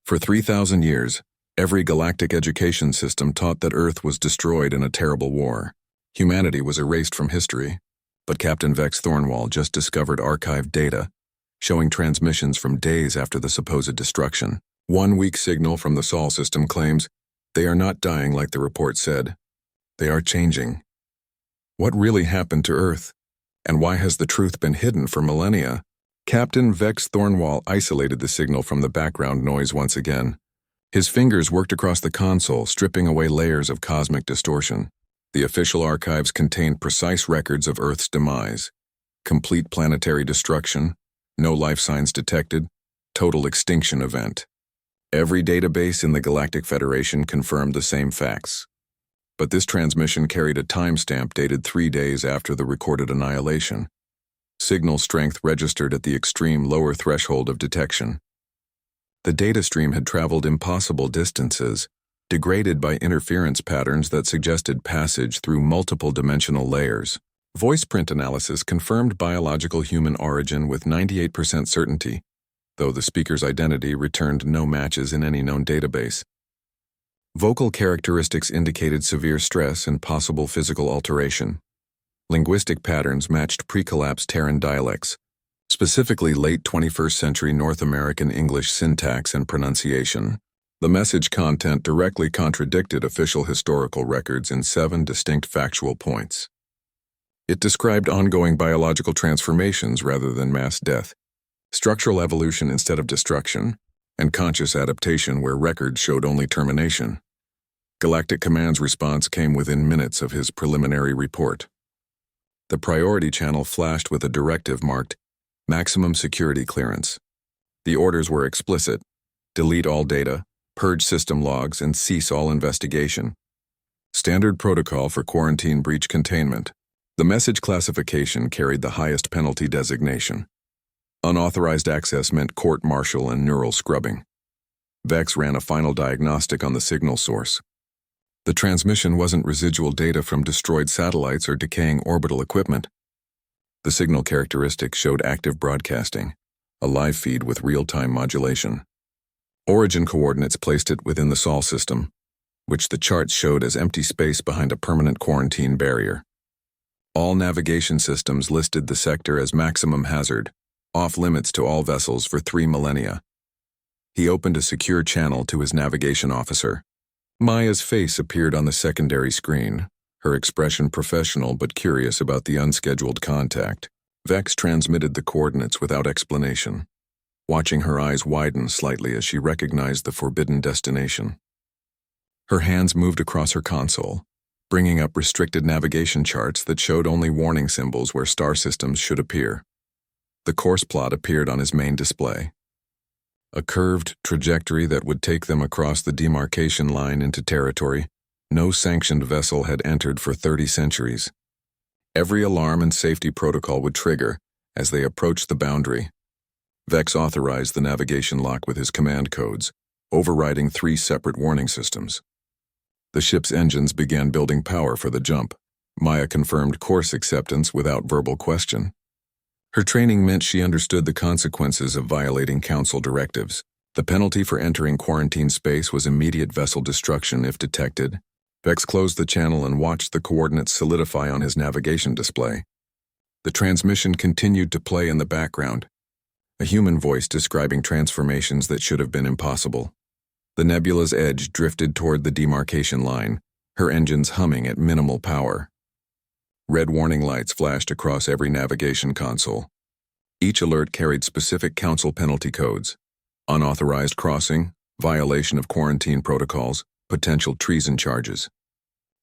For 3,000 years, every galactic education system taught that Earth was destroyed in a terrible war. Humanity was erased from history, but Captain Vex Thornwall just discovered archived data, showing transmissions from days after the supposed destruction. One weak signal from the Sol system claims, "They are not dying like the report said. They are changing." What really happened to Earth? And why has the truth been hidden for millennia? Captain Vex Thornwall isolated the signal from the background noise once again. His fingers worked across the console, stripping away layers of cosmic distortion. The official archives contained precise records of Earth's demise. Complete planetary destruction, no life signs detected, total extinction event. Every database in the Galactic Federation confirmed the same facts. But this transmission carried a timestamp dated 3 days after the recorded annihilation. Signal strength registered at the extreme lower threshold of detection. The data stream had traveled impossible distances, degraded by interference patterns that suggested passage through multiple dimensional layers. Voice print analysis confirmed biological human origin with 98% certainty, though the speaker's identity returned no matches in any known database. Vocal characteristics indicated severe stress and possible physical alteration. Linguistic patterns matched pre-collapse Terran dialects, specifically late 21st century North American English syntax and pronunciation. The message content directly contradicted official historical records in 7 distinct factual points. It described ongoing biological transformations rather than mass death, structural evolution instead of destruction, and conscious adaptation where records showed only termination. Galactic Command's response came within minutes of his preliminary report. The priority channel flashed with a directive marked Maximum Security Clearance. The orders were explicit: delete all data, purge system logs, and cease all investigation. Standard protocol for quarantine breach containment. The message classification carried the highest penalty designation. Unauthorized access meant court-martial and neural scrubbing. Vex ran a final diagnostic on the signal source. The transmission wasn't residual data from destroyed satellites or decaying orbital equipment. The signal characteristics showed active broadcasting, a live feed with real-time modulation. Origin coordinates placed it within the Sol system, which the charts showed as empty space behind a permanent quarantine barrier. All navigation systems listed the sector as maximum hazard, off-limits to all vessels for 3 millennia. He opened a secure channel to his navigation officer. Maya's face appeared on the secondary screen, her expression professional but curious about the unscheduled contact. Vex transmitted the coordinates without explanation, watching her eyes widen slightly as she recognized the forbidden destination. Her hands moved across her console, bringing up restricted navigation charts that showed only warning symbols where star systems should appear. The course plot appeared on his main display. A curved trajectory that would take them across the demarcation line into territory no sanctioned vessel had entered for 30 centuries. Every alarm and safety protocol would trigger as they approached the boundary. Vex authorized the navigation lock with his command codes, overriding 3 separate warning systems. The ship's engines began building power for the jump. Maya confirmed course acceptance without verbal question. Her training meant she understood the consequences of violating Council directives. The penalty for entering quarantine space was immediate vessel destruction if detected. Vex closed the channel and watched the coordinates solidify on his navigation display. The transmission continued to play in the background, a human voice describing transformations that should have been impossible. The nebula's edge drifted toward the demarcation line, her engines humming at minimal power. Red warning lights flashed across every navigation console. Each alert carried specific Council penalty codes: unauthorized crossing, violation of quarantine protocols, potential treason charges.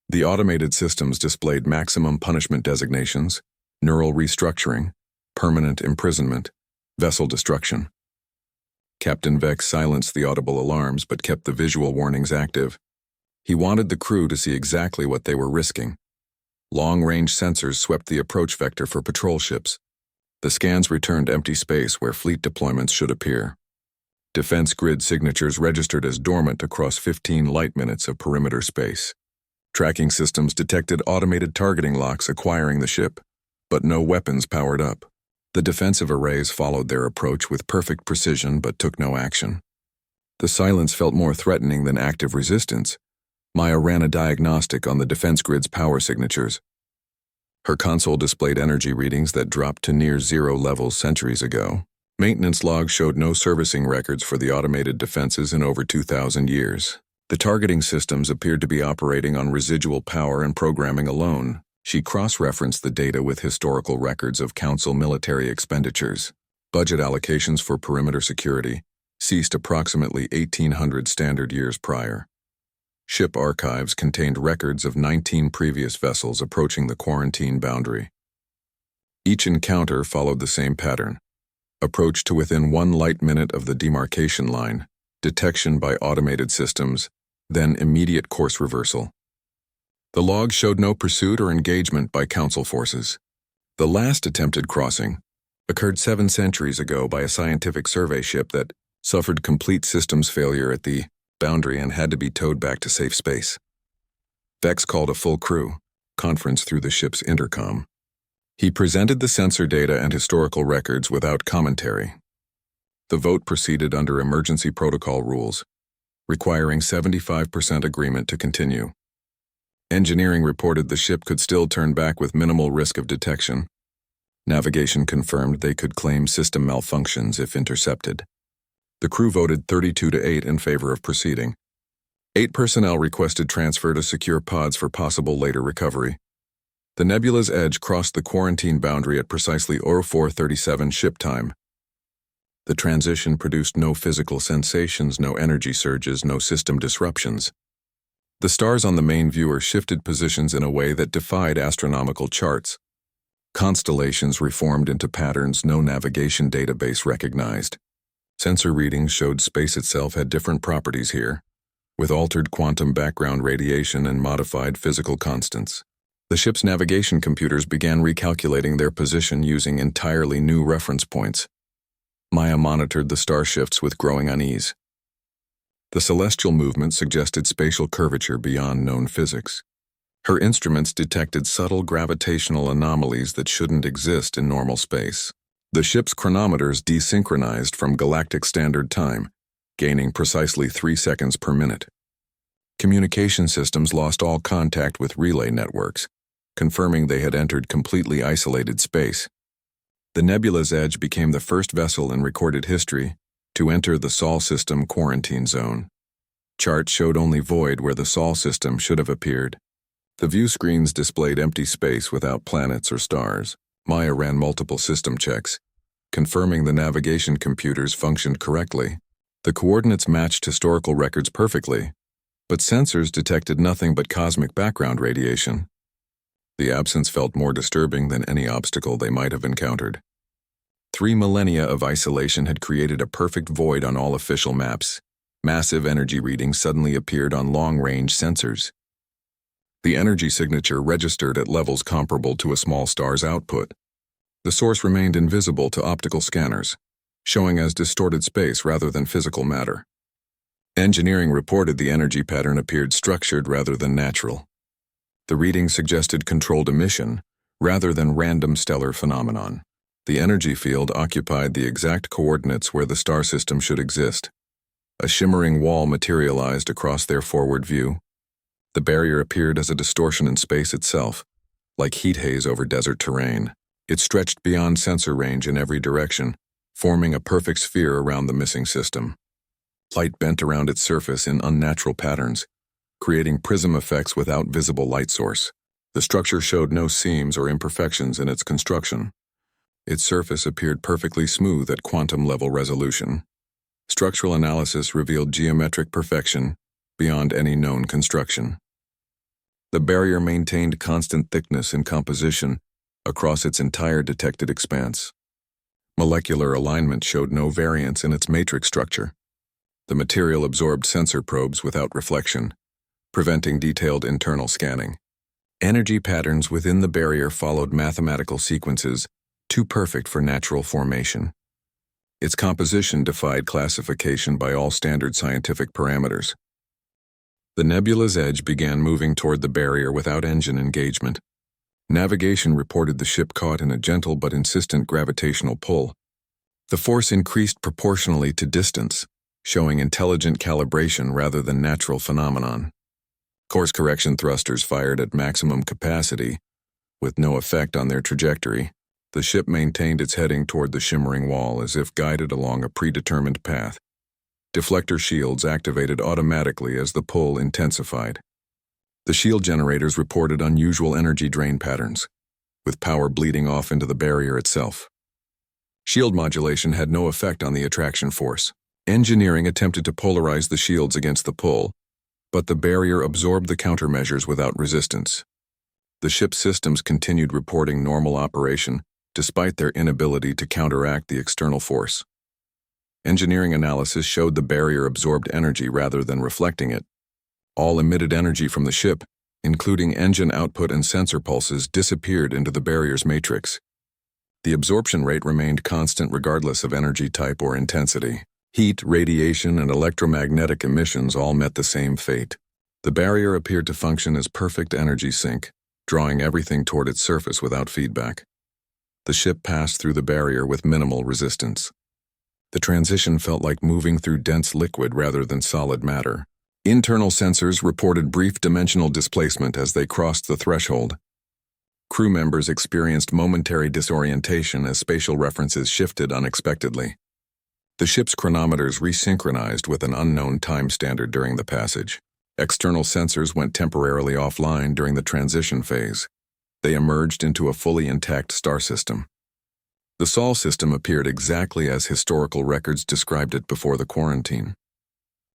The automated systems displayed maximum punishment designations: neural restructuring, permanent imprisonment, vessel destruction. Captain Vex silenced the audible alarms but kept the visual warnings active. He wanted the crew to see exactly what they were risking. Long-range sensors swept the approach vector for patrol ships. The scans returned empty space where fleet deployments should appear. Defense grid signatures registered as dormant across 15 light minutes of perimeter space. Tracking systems detected automated targeting locks acquiring the ship, but no weapons powered up. The defensive arrays followed their approach with perfect precision but took no action. The silence felt more threatening than active resistance. Maya ran a diagnostic on the defense grid's power signatures. Her console displayed energy readings that dropped to near zero levels centuries ago. Maintenance logs showed no servicing records for the automated defenses in over 2,000 years. The targeting systems appeared to be operating on residual power and programming alone. She cross-referenced the data with historical records of Council military expenditures. Budget allocations for perimeter security ceased approximately 1,800 standard years prior. Ship archives contained records of 19 previous vessels approaching the quarantine boundary. Each encounter followed the same pattern: approach to within 1 light minute of the demarcation line, detection by automated systems, then immediate course reversal. The logs showed no pursuit or engagement by Council forces. The last attempted crossing occurred 7 centuries ago by a scientific survey ship that suffered complete systems failure at the boundary and had to be towed back to safe space. Vex called a full crew conference through the ship's intercom. He presented the sensor data and historical records without commentary. The vote proceeded under emergency protocol rules, requiring 75% agreement to continue. Engineering reported the ship could still turn back with minimal risk of detection. Navigation confirmed they could claim system malfunctions if intercepted. The crew voted 32-8 in favor of proceeding. 8 personnel requested transfer to secure pods for possible later recovery. The nebula's edge crossed the quarantine boundary at precisely 0437 ship time. The transition produced no physical sensations, no energy surges, no system disruptions. The stars on the main viewer shifted positions in a way that defied astronomical charts. Constellations reformed into patterns no navigation database recognized. Sensor readings showed space itself had different properties here, with altered quantum background radiation and modified physical constants. The ship's navigation computers began recalculating their position using entirely new reference points. Maya monitored the star shifts with growing unease. The celestial movement suggested spatial curvature beyond known physics. Her instruments detected subtle gravitational anomalies that shouldn't exist in normal space. The ship's chronometers desynchronized from Galactic Standard Time, gaining precisely 3 seconds per minute. Communication systems lost all contact with relay networks, confirming they had entered completely isolated space. The nebula's edge became the first vessel in recorded history to enter the Sol system quarantine zone. Charts showed only void where the Sol system should have appeared. The view screens displayed empty space without planets or stars. Maya ran multiple system checks, confirming the navigation computers functioned correctly. The coordinates matched historical records perfectly, but sensors detected nothing but cosmic background radiation. The absence felt more disturbing than any obstacle they might have encountered. 3 millennia of isolation had created a perfect void on all official maps. Massive energy readings suddenly appeared on long-range sensors. The energy signature registered at levels comparable to a small star's output. The source remained invisible to optical scanners, showing as distorted space rather than physical matter. Engineering reported the energy pattern appeared structured rather than natural. The reading suggested controlled emission rather than random stellar phenomenon. The energy field occupied the exact coordinates where the star system should exist. A shimmering wall materialized across their forward view. The barrier appeared as a distortion in space itself, like heat haze over desert terrain. It stretched beyond sensor range in every direction, forming a perfect sphere around the missing system. Light bent around its surface in unnatural patterns, creating prism effects without visible light source. The structure showed no seams or imperfections in its construction. Its surface appeared perfectly smooth at quantum-level resolution. Structural analysis revealed geometric perfection beyond any known construction. The barrier maintained constant thickness and composition across its entire detected expanse. Molecular alignment showed no variance in its matrix structure. The material absorbed sensor probes without reflection, preventing detailed internal scanning. Energy patterns within the barrier followed mathematical sequences too perfect for natural formation. Its composition defied classification by all standard scientific parameters. The nebula's edge began moving toward the barrier without engine engagement. Navigation reported the ship caught in a gentle but insistent gravitational pull. The force increased proportionally to distance, showing intelligent calibration rather than natural phenomenon. Course correction thrusters fired at maximum capacity, with no effect on their trajectory. The ship maintained its heading toward the shimmering wall as if guided along a predetermined path. Deflector shields activated automatically as the pull intensified. The shield generators reported unusual energy drain patterns, with power bleeding off into the barrier itself. Shield modulation had no effect on the attraction force. Engineering attempted to polarize the shields against the pull, but the barrier absorbed the countermeasures without resistance. The ship's systems continued reporting normal operation, despite their inability to counteract the external force. Engineering analysis showed the barrier absorbed energy rather than reflecting it. All emitted energy from the ship, including engine output and sensor pulses, disappeared into the barrier's matrix. The absorption rate remained constant regardless of energy type or intensity. Heat, radiation, and electromagnetic emissions all met the same fate. The barrier appeared to function as perfect energy sink, drawing everything toward its surface without feedback. The ship passed through the barrier with minimal resistance. The transition felt like moving through dense liquid rather than solid matter. Internal sensors reported brief dimensional displacement as they crossed the threshold. Crew members experienced momentary disorientation as spatial references shifted unexpectedly. The ship's chronometers resynchronized with an unknown time standard during the passage. External sensors went temporarily offline during the transition phase. They emerged into a fully intact star system. The Sol system appeared exactly as historical records described it before the quarantine.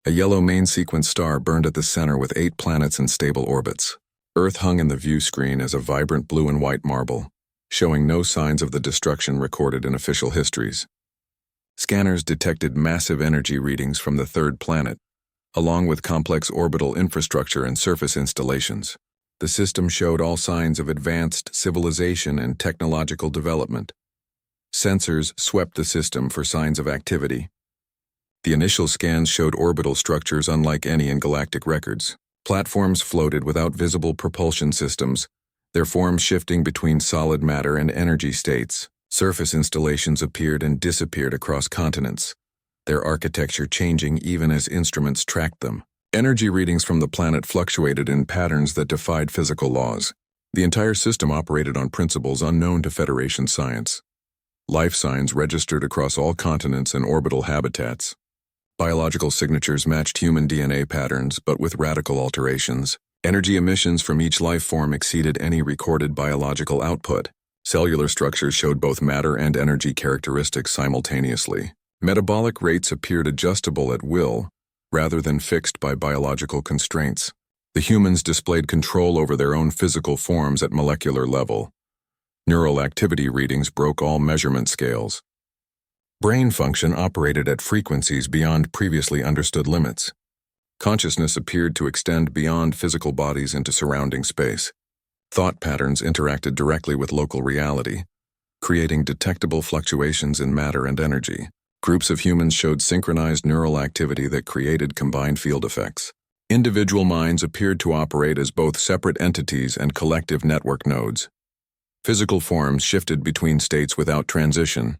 A yellow main sequence star burned at the center with 8 planets in stable orbits. Earth hung in the view screen as a vibrant blue and white marble, showing no signs of the destruction recorded in official histories. Scanners detected massive energy readings from the third planet, along with complex orbital infrastructure and surface installations. The system showed all signs of advanced civilization and technological development. Sensors swept the system for signs of activity. The initial scans showed orbital structures unlike any in galactic records. Platforms floated without visible propulsion systems, their forms shifting between solid matter and energy states. Surface installations appeared and disappeared across continents, their architecture changing even as instruments tracked them. Energy readings from the planet fluctuated in patterns that defied physical laws. The entire system operated on principles unknown to Federation science. Life signs registered across all continents and orbital habitats. Biological signatures matched human DNA patterns, but with radical alterations. Energy emissions from each life form exceeded any recorded biological output. Cellular structures showed both matter and energy characteristics simultaneously. Metabolic rates appeared adjustable at will, rather than fixed by biological constraints. The humans displayed control over their own physical forms at molecular level. Neural activity readings broke all measurement scales. Brain function operated at frequencies beyond previously understood limits. Consciousness appeared to extend beyond physical bodies into surrounding space. Thought patterns interacted directly with local reality, creating detectable fluctuations in matter and energy. Groups of humans showed synchronized neural activity that created combined field effects. Individual minds appeared to operate as both separate entities and collective network nodes. Physical forms shifted between states without transition.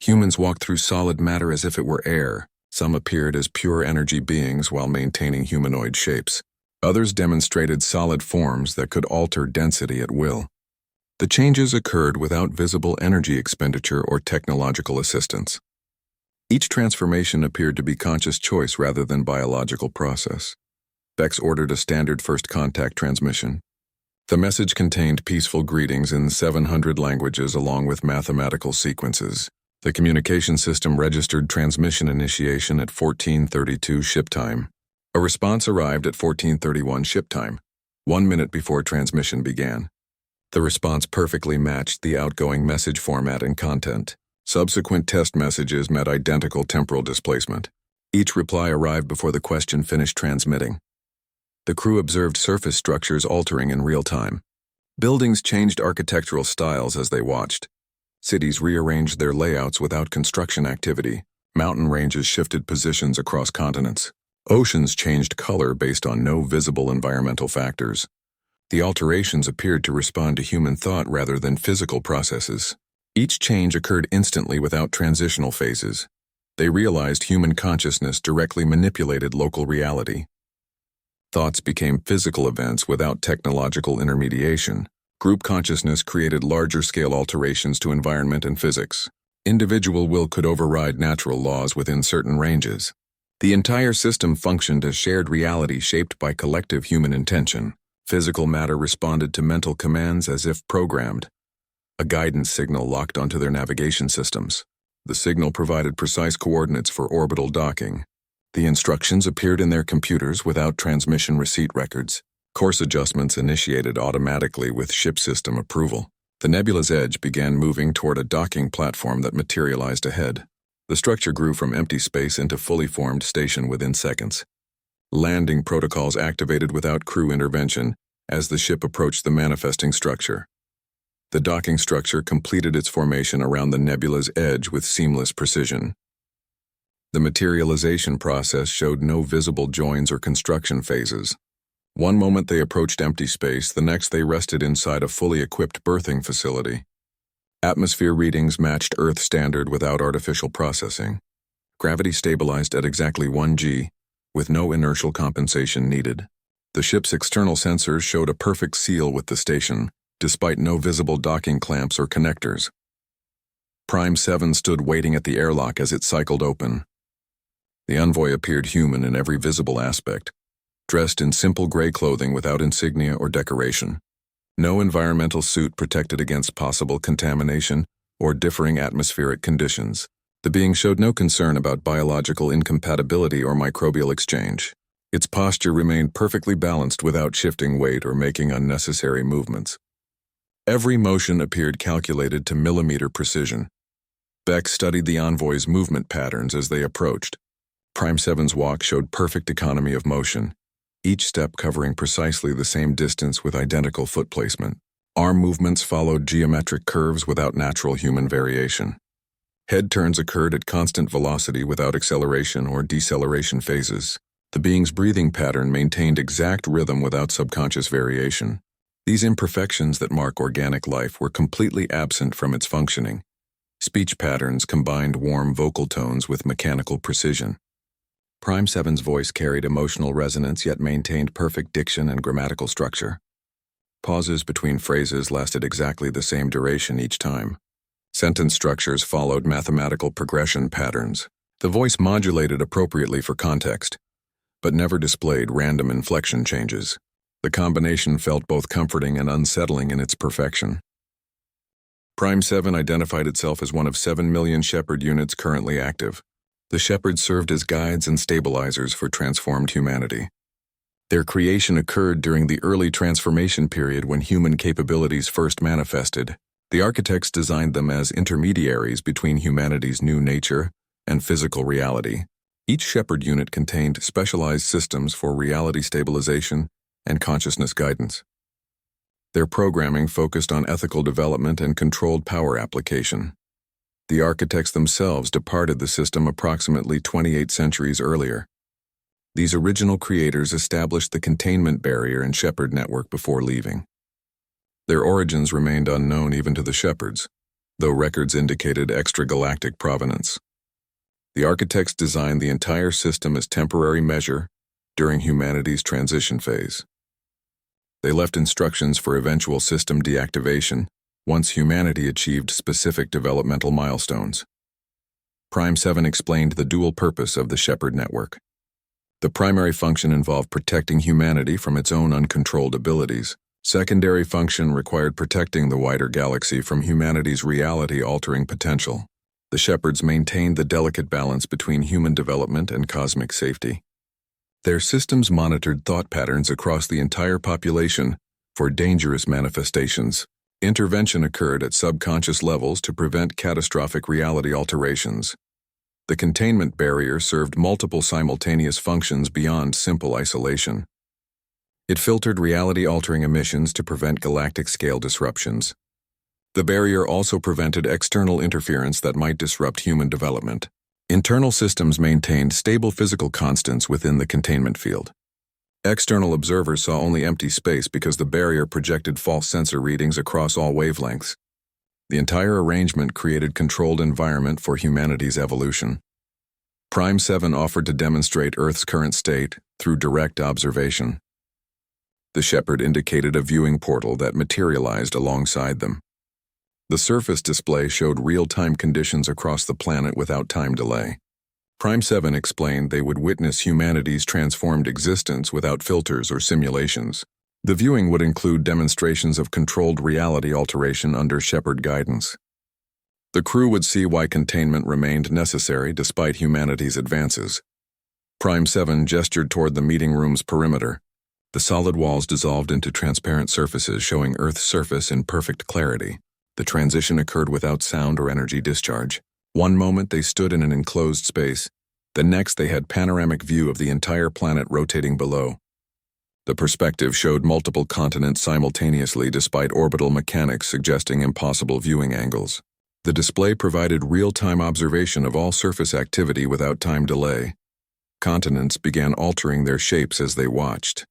Humans walked through solid matter as if it were air. Some appeared as pure energy beings while maintaining humanoid shapes. Others demonstrated solid forms that could alter density at will. The changes occurred without visible energy expenditure or technological assistance. Each transformation appeared to be conscious choice rather than biological process. Bex ordered a standard first contact transmission. The message contained peaceful greetings in 700 languages along with mathematical sequences. The communication system registered transmission initiation at 14:32 ship time. A response arrived at 14:31 ship time, 1 minute before transmission began. The response perfectly matched the outgoing message format and content. Subsequent test messages met identical temporal displacement. Each reply arrived before the question finished transmitting. The crew observed surface structures altering in real time. Buildings changed architectural styles as they watched. Cities rearranged their layouts without construction activity. Mountain ranges shifted positions across continents. Oceans changed color based on no visible environmental factors. The alterations appeared to respond to human thought rather than physical processes. Each change occurred instantly without transitional phases. They realized human consciousness directly manipulated local reality. Thoughts became physical events without technological intermediation. Group consciousness created larger-scale alterations to environment and physics. Individual will could override natural laws within certain ranges. The entire system functioned as shared reality shaped by collective human intention. Physical matter responded to mental commands as if programmed. A guidance signal locked onto their navigation systems. The signal provided precise coordinates for orbital docking. The instructions appeared in their computers without transmission receipt records. Course adjustments initiated automatically with ship system approval. The nebula's edge began moving toward a docking platform that materialized ahead. The structure grew from empty space into fully formed station within seconds. Landing protocols activated without crew intervention as the ship approached the manifesting structure. The docking structure completed its formation around the nebula's edge with seamless precision. The materialization process showed no visible joins or construction phases. One moment they approached empty space, the next they rested inside a fully equipped berthing facility. Atmosphere readings matched Earth standard without artificial processing. Gravity stabilized at exactly 1 g, with no inertial compensation needed. The ship's external sensors showed a perfect seal with the station, despite no visible docking clamps or connectors. Prime 7 stood waiting at the airlock as it cycled open. The envoy appeared human in every visible aspect, dressed in simple gray clothing without insignia or decoration. No environmental suit protected against possible contamination or differing atmospheric conditions. The being showed no concern about biological incompatibility or microbial exchange. Its posture remained perfectly balanced without shifting weight or making unnecessary movements. Every motion appeared calculated to millimeter precision. Beck studied the envoy's movement patterns as they approached. Prime 7's walk showed perfect economy of motion, each step covering precisely the same distance with identical foot placement. Arm movements followed geometric curves without natural human variation. Head turns occurred at constant velocity without acceleration or deceleration phases. The being's breathing pattern maintained exact rhythm without subconscious variation. These imperfections that mark organic life were completely absent from its functioning. Speech patterns combined warm vocal tones with mechanical precision. Prime 7's voice carried emotional resonance yet maintained perfect diction and grammatical structure. Pauses between phrases lasted exactly the same duration each time. Sentence structures followed mathematical progression patterns. The voice modulated appropriately for context, but never displayed random inflection changes. The combination felt both comforting and unsettling in its perfection. Prime 7 identified itself as one of 7 million Shepherd units currently active. The Shepherds served as guides and stabilizers for transformed humanity. Their creation occurred during the early transformation period when human capabilities first manifested. The architects designed them as intermediaries between humanity's new nature and physical reality. Each Shepherd unit contained specialized systems for reality stabilization and consciousness guidance. Their programming focused on ethical development and controlled power application. The architects themselves departed the system approximately 28 centuries earlier. These original creators established the containment barrier and Shepherd network before leaving. Their origins remained unknown even to the Shepherds, though records indicated extragalactic provenance. The architects designed the entire system as temporary measure during humanity's transition phase. They left instructions for eventual system deactivation once humanity achieved specific developmental milestones. Prime 7 explained the dual purpose of the Shepherd network. The primary function involved protecting humanity from its own uncontrolled abilities. Secondary function required protecting the wider galaxy from humanity's reality-altering potential. The Shepherds maintained the delicate balance between human development and cosmic safety. Their systems monitored thought patterns across the entire population for dangerous manifestations. Intervention occurred at subconscious levels to prevent catastrophic reality alterations. The containment barrier served multiple simultaneous functions beyond simple isolation. It filtered reality-altering emissions to prevent galactic-scale disruptions. The barrier also prevented external interference that might disrupt human development. Internal systems maintained stable physical constants within the containment field. External observers saw only empty space because the barrier projected false sensor readings across all wavelengths. The entire arrangement created controlled environment for humanity's evolution. Prime 7 offered to demonstrate Earth's current state through direct observation. The shepherd indicated a viewing portal that materialized alongside them. The surface display showed real-time conditions across the planet without time delay. Prime 7 explained they would witness humanity's transformed existence without filters or simulations. The viewing would include demonstrations of controlled reality alteration under shepherd guidance. The crew would see why containment remained necessary despite humanity's advances. Prime 7 gestured toward the meeting room's perimeter. The solid walls dissolved into transparent surfaces showing Earth's surface in perfect clarity. The transition occurred without sound or energy discharge. One moment they stood in an enclosed space, the next they had panoramic view of the entire planet rotating below. The perspective showed multiple continents simultaneously despite orbital mechanics suggesting impossible viewing angles. The display provided real-time observation of all surface activity without time delay. Continents began altering their shapes as they watched.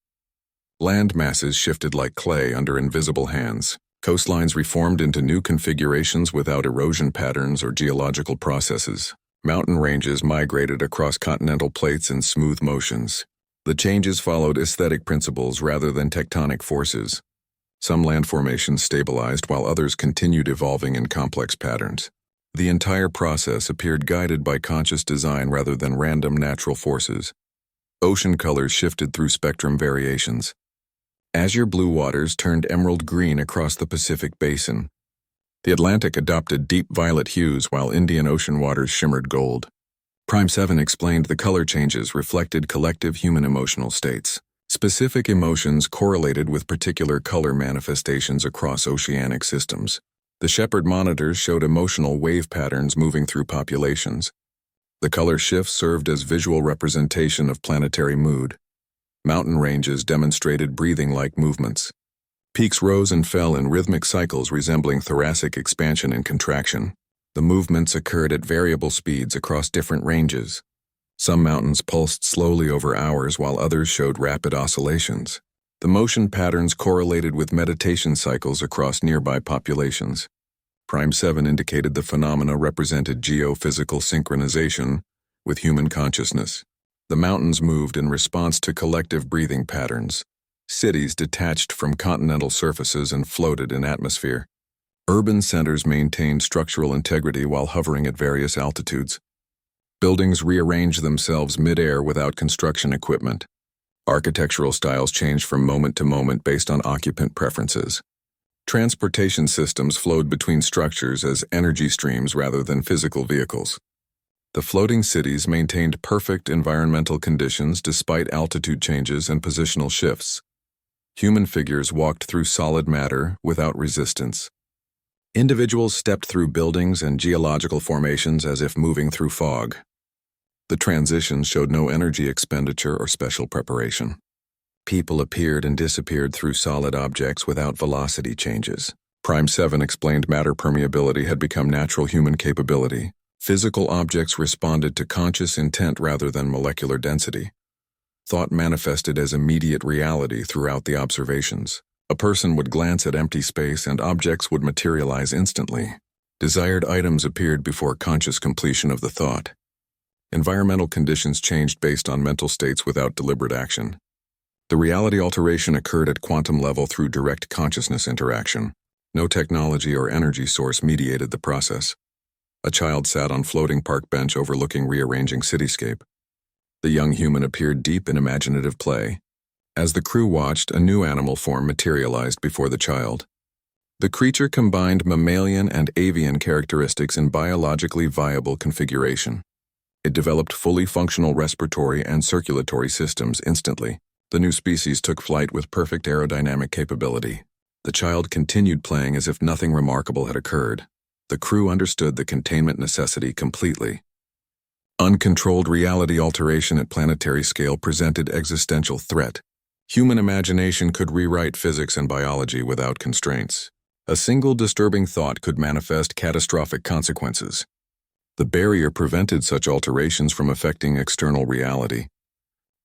Land masses shifted like clay under invisible hands. Coastlines reformed into new configurations without erosion patterns or geological processes. Mountain ranges migrated across continental plates in smooth motions. The changes followed aesthetic principles rather than tectonic forces. Some land formations stabilized while others continued evolving in complex patterns. The entire process appeared guided by conscious design rather than random natural forces. Ocean colors shifted through spectrum variations. Azure blue waters turned emerald green across the Pacific Basin. The Atlantic adopted deep violet hues while Indian Ocean waters shimmered gold. Prime 7 explained the color changes reflected collective human emotional states. Specific emotions correlated with particular color manifestations across oceanic systems. The shepherd monitors showed emotional wave patterns moving through populations. The color shifts served as visual representation of planetary mood. Mountain ranges demonstrated breathing-like movements. Peaks rose and fell in rhythmic cycles resembling thoracic expansion and contraction. The movements occurred at variable speeds across different ranges. Some mountains pulsed slowly over hours while others showed rapid oscillations. The motion patterns correlated with meditation cycles across nearby populations. Prime 7 indicated the phenomena represented geophysical synchronization with human consciousness. The mountains moved in response to collective breathing patterns. Cities detached from continental surfaces and floated in atmosphere. Urban centers maintained structural integrity while hovering at various altitudes. Buildings rearranged themselves mid-air without construction equipment. Architectural styles changed from moment to moment based on occupant preferences. Transportation systems flowed between structures as energy streams rather than physical vehicles. The floating cities maintained perfect environmental conditions despite altitude changes and positional shifts. Human figures walked through solid matter without resistance. Individuals stepped through buildings and geological formations as if moving through fog. The transitions showed no energy expenditure or special preparation. People appeared and disappeared through solid objects without velocity changes. Prime 7 explained matter permeability had become natural human capability. Physical objects responded to conscious intent rather than molecular density. Thought manifested as immediate reality throughout the observations. A person would glance at empty space and objects would materialize instantly. Desired items appeared before conscious completion of the thought. Environmental conditions changed based on mental states without deliberate action. The reality alteration occurred at quantum level through direct consciousness interaction. No technology or energy source mediated the process. A child sat on floating park bench overlooking rearranging cityscape. The young human appeared deep in imaginative play. As the crew watched, a new animal form materialized before the child. The creature combined mammalian and avian characteristics in biologically viable configuration. It developed fully functional respiratory and circulatory systems instantly. The new species took flight with perfect aerodynamic capability. The child continued playing as if nothing remarkable had occurred. The crew understood the containment necessity completely. Uncontrolled reality alteration at planetary scale presented existential threat. Human imagination could rewrite physics and biology without constraints. A single disturbing thought could manifest catastrophic consequences. The barrier prevented such alterations from affecting external reality.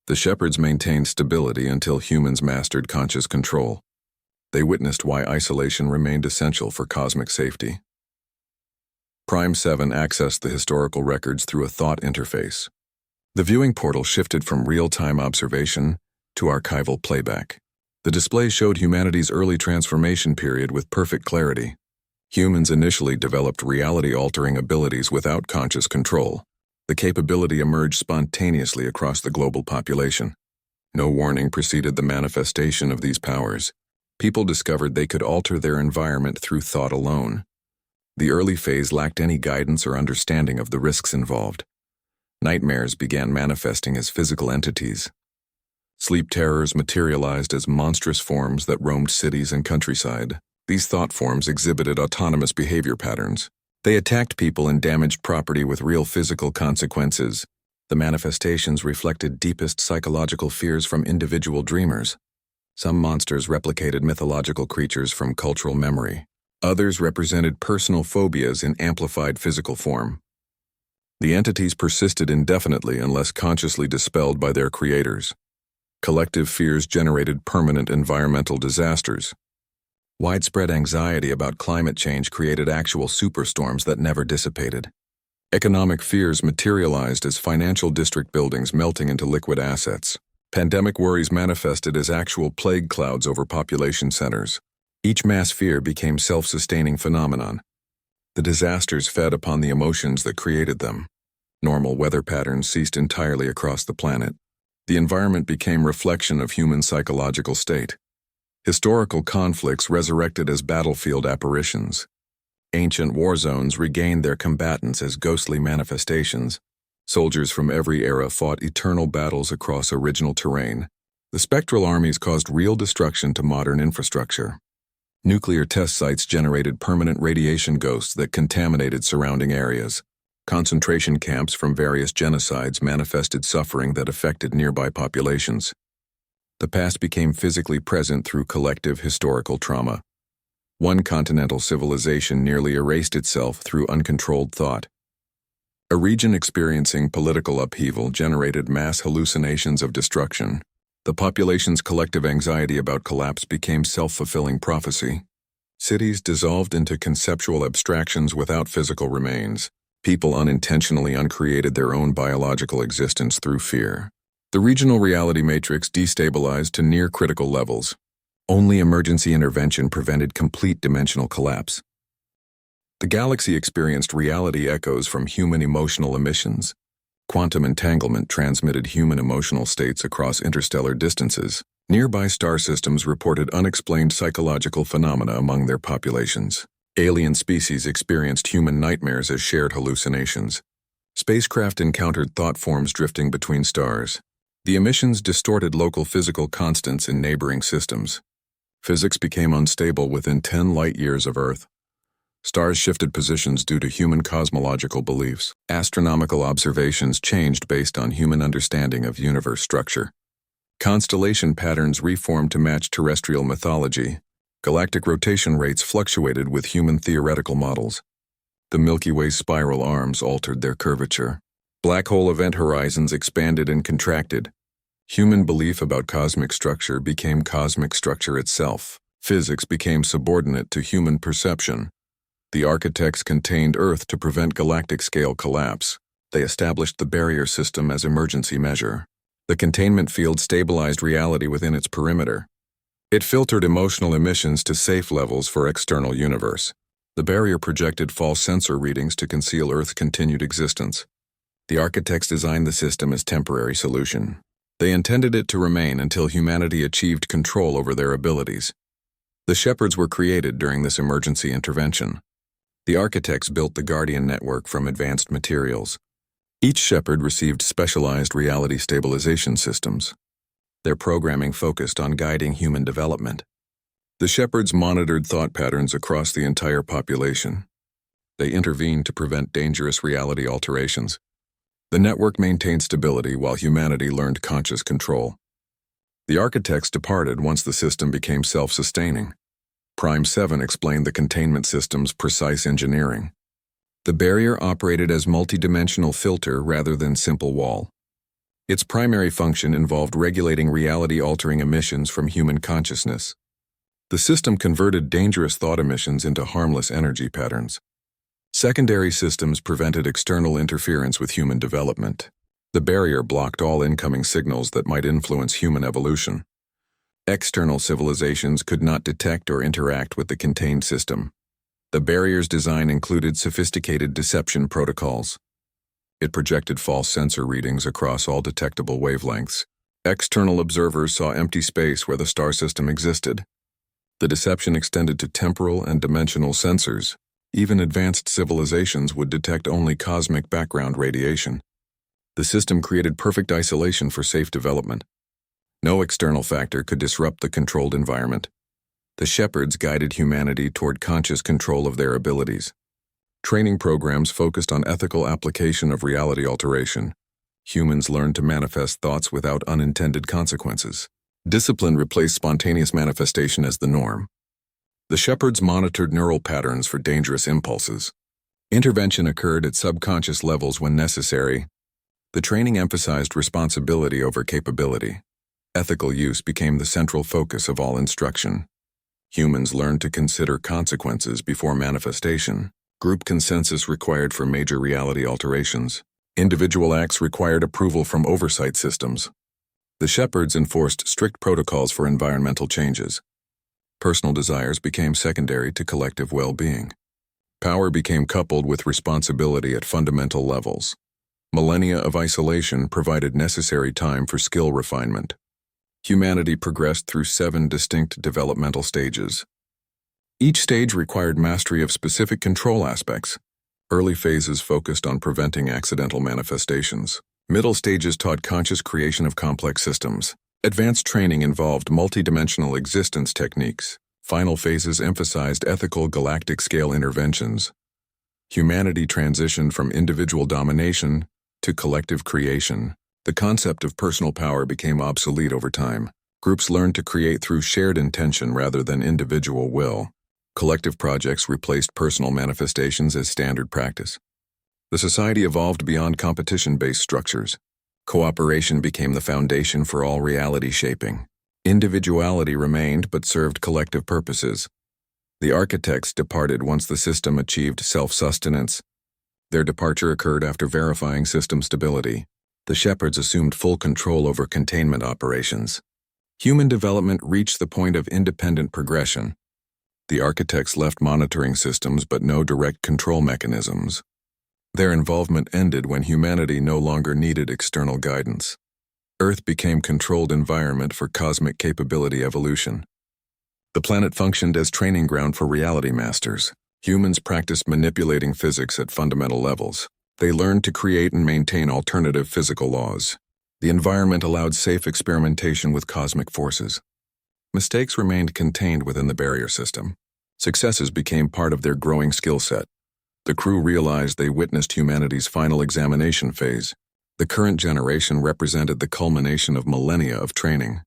The shepherds maintained stability until humans mastered conscious control. They witnessed why isolation remained essential for cosmic safety. Prime 7 accessed the historical records through a thought interface. The viewing portal shifted from real-time observation to archival playback. The display showed humanity's early transformation period with perfect clarity. Humans initially developed reality-altering abilities without conscious control. The capability emerged spontaneously across the global population. No warning preceded the manifestation of these powers. People discovered they could alter their environment through thought alone. The early phase lacked any guidance or understanding of the risks involved. Nightmares began manifesting as physical entities. Sleep terrors materialized as monstrous forms that roamed cities and countryside. These thought forms exhibited autonomous behavior patterns. They attacked people and damaged property with real physical consequences. The manifestations reflected deepest psychological fears from individual dreamers. Some monsters replicated mythological creatures from cultural memory. Others represented personal phobias in amplified physical form. The entities persisted indefinitely unless consciously dispelled by their creators. Collective fears generated permanent environmental disasters. Widespread anxiety about climate change created actual superstorms that never dissipated. Economic fears materialized as financial district buildings melting into liquid assets. Pandemic worries manifested as actual plague clouds over population centers. Each mass fear became self-sustaining phenomenon. The disasters fed upon the emotions that created them. Normal weather patterns ceased entirely across the planet. The environment became reflection of human psychological state. Historical conflicts resurrected as battlefield apparitions. Ancient war zones regained their combatants as ghostly manifestations. Soldiers from every era fought eternal battles across original terrain. The spectral armies caused real destruction to modern infrastructure. Nuclear test sites generated permanent radiation ghosts that contaminated surrounding areas. Concentration camps from various genocides manifested suffering that affected nearby populations. The past became physically present through collective historical trauma. One continental civilization nearly erased itself through uncontrolled thought. A region experiencing political upheaval generated mass hallucinations of destruction. The population's collective anxiety about collapse became self-fulfilling prophecy. Cities dissolved into conceptual abstractions without physical remains. People unintentionally uncreated their own biological existence through fear. The regional reality matrix destabilized to near-critical levels. Only emergency intervention prevented complete dimensional collapse. The galaxy experienced reality echoes from human emotional emissions. Quantum entanglement transmitted human emotional states across interstellar distances. Nearby star systems reported unexplained psychological phenomena among their populations. Alien species experienced human nightmares as shared hallucinations. Spacecraft encountered thought forms drifting between stars. The emissions distorted local physical constants in neighboring systems. Physics became unstable within 10 light-years of Earth. Stars shifted positions due to human cosmological beliefs. Astronomical observations changed based on human understanding of universe structure. Constellation patterns reformed to match terrestrial mythology. Galactic rotation rates fluctuated with human theoretical models. The Milky Way's spiral arms altered their curvature. Black hole event horizons expanded and contracted. Human belief about cosmic structure became cosmic structure itself. Physics became subordinate to human perception. The architects contained Earth to prevent galactic-scale collapse. They established the barrier system as emergency measure. The containment field stabilized reality within its perimeter. It filtered emotional emissions to safe levels for external universe. The barrier projected false sensor readings to conceal Earth's continued existence. The architects designed the system as temporary solution. They intended it to remain until humanity achieved control over their abilities. The shepherds were created during this emergency intervention. The architects built the Guardian network from advanced materials. Each shepherd received specialized reality stabilization systems. Their programming focused on guiding human development. The shepherds monitored thought patterns across the entire population. They intervened to prevent dangerous reality alterations. The network maintained stability while humanity learned conscious control. The architects departed once the system became self-sustaining. Prime 7 explained the containment system's precise engineering. The barrier operated as multidimensional filter rather than simple wall. Its primary function involved regulating reality-altering emissions from human consciousness. The system converted dangerous thought emissions into harmless energy patterns. Secondary systems prevented external interference with human development. The barrier blocked all incoming signals that might influence human evolution. External civilizations could not detect or interact with the contained system. The barrier's design included sophisticated deception protocols. It projected false sensor readings across all detectable wavelengths. External observers saw empty space where the star system existed. The deception extended to temporal and dimensional sensors. Even advanced civilizations would detect only cosmic background radiation. The system created perfect isolation for safe development. No external factor could disrupt the controlled environment. The shepherds guided humanity toward conscious control of their abilities. Training programs focused on ethical application of reality alteration. Humans learned to manifest thoughts without unintended consequences. Discipline replaced spontaneous manifestation as the norm. The shepherds monitored neural patterns for dangerous impulses. Intervention occurred at subconscious levels when necessary. The training emphasized responsibility over capability. Ethical use became the central focus of all instruction. Humans learned to consider consequences before manifestation. Group consensus required for major reality alterations. Individual acts required approval from oversight systems. The shepherds enforced strict protocols for environmental changes. Personal desires became secondary to collective well-being. Power became coupled with responsibility at fundamental levels. Millennia of isolation provided necessary time for skill refinement. Humanity progressed through 7 distinct developmental stages. Each stage required mastery of specific control aspects. Early phases focused on preventing accidental manifestations. Middle stages taught conscious creation of complex systems. Advanced training involved multidimensional existence techniques. Final phases emphasized ethical galactic-scale interventions. Humanity transitioned from individual domination to collective creation. The concept of personal power became obsolete over time. Groups learned to create through shared intention rather than individual will. Collective projects replaced personal manifestations as standard practice. The society evolved beyond competition-based structures. Cooperation became the foundation for all reality shaping. Individuality remained but served collective purposes. The architects departed once the system achieved self-sustenance. Their departure occurred after verifying system stability. The shepherds assumed full control over containment operations. Human development reached the point of independent progression. The architects left monitoring systems but no direct control mechanisms. Their involvement ended when humanity no longer needed external guidance. Earth became controlled environment for cosmic capability evolution. The planet functioned as training ground for reality masters. Humans practiced manipulating physics at fundamental levels. They learned to create and maintain alternative physical laws. The environment allowed safe experimentation with cosmic forces. Mistakes remained contained within the barrier system. Successes became part of their growing skill set. The crew realized they witnessed humanity's final examination phase. The current generation represented the culmination of millennia of training.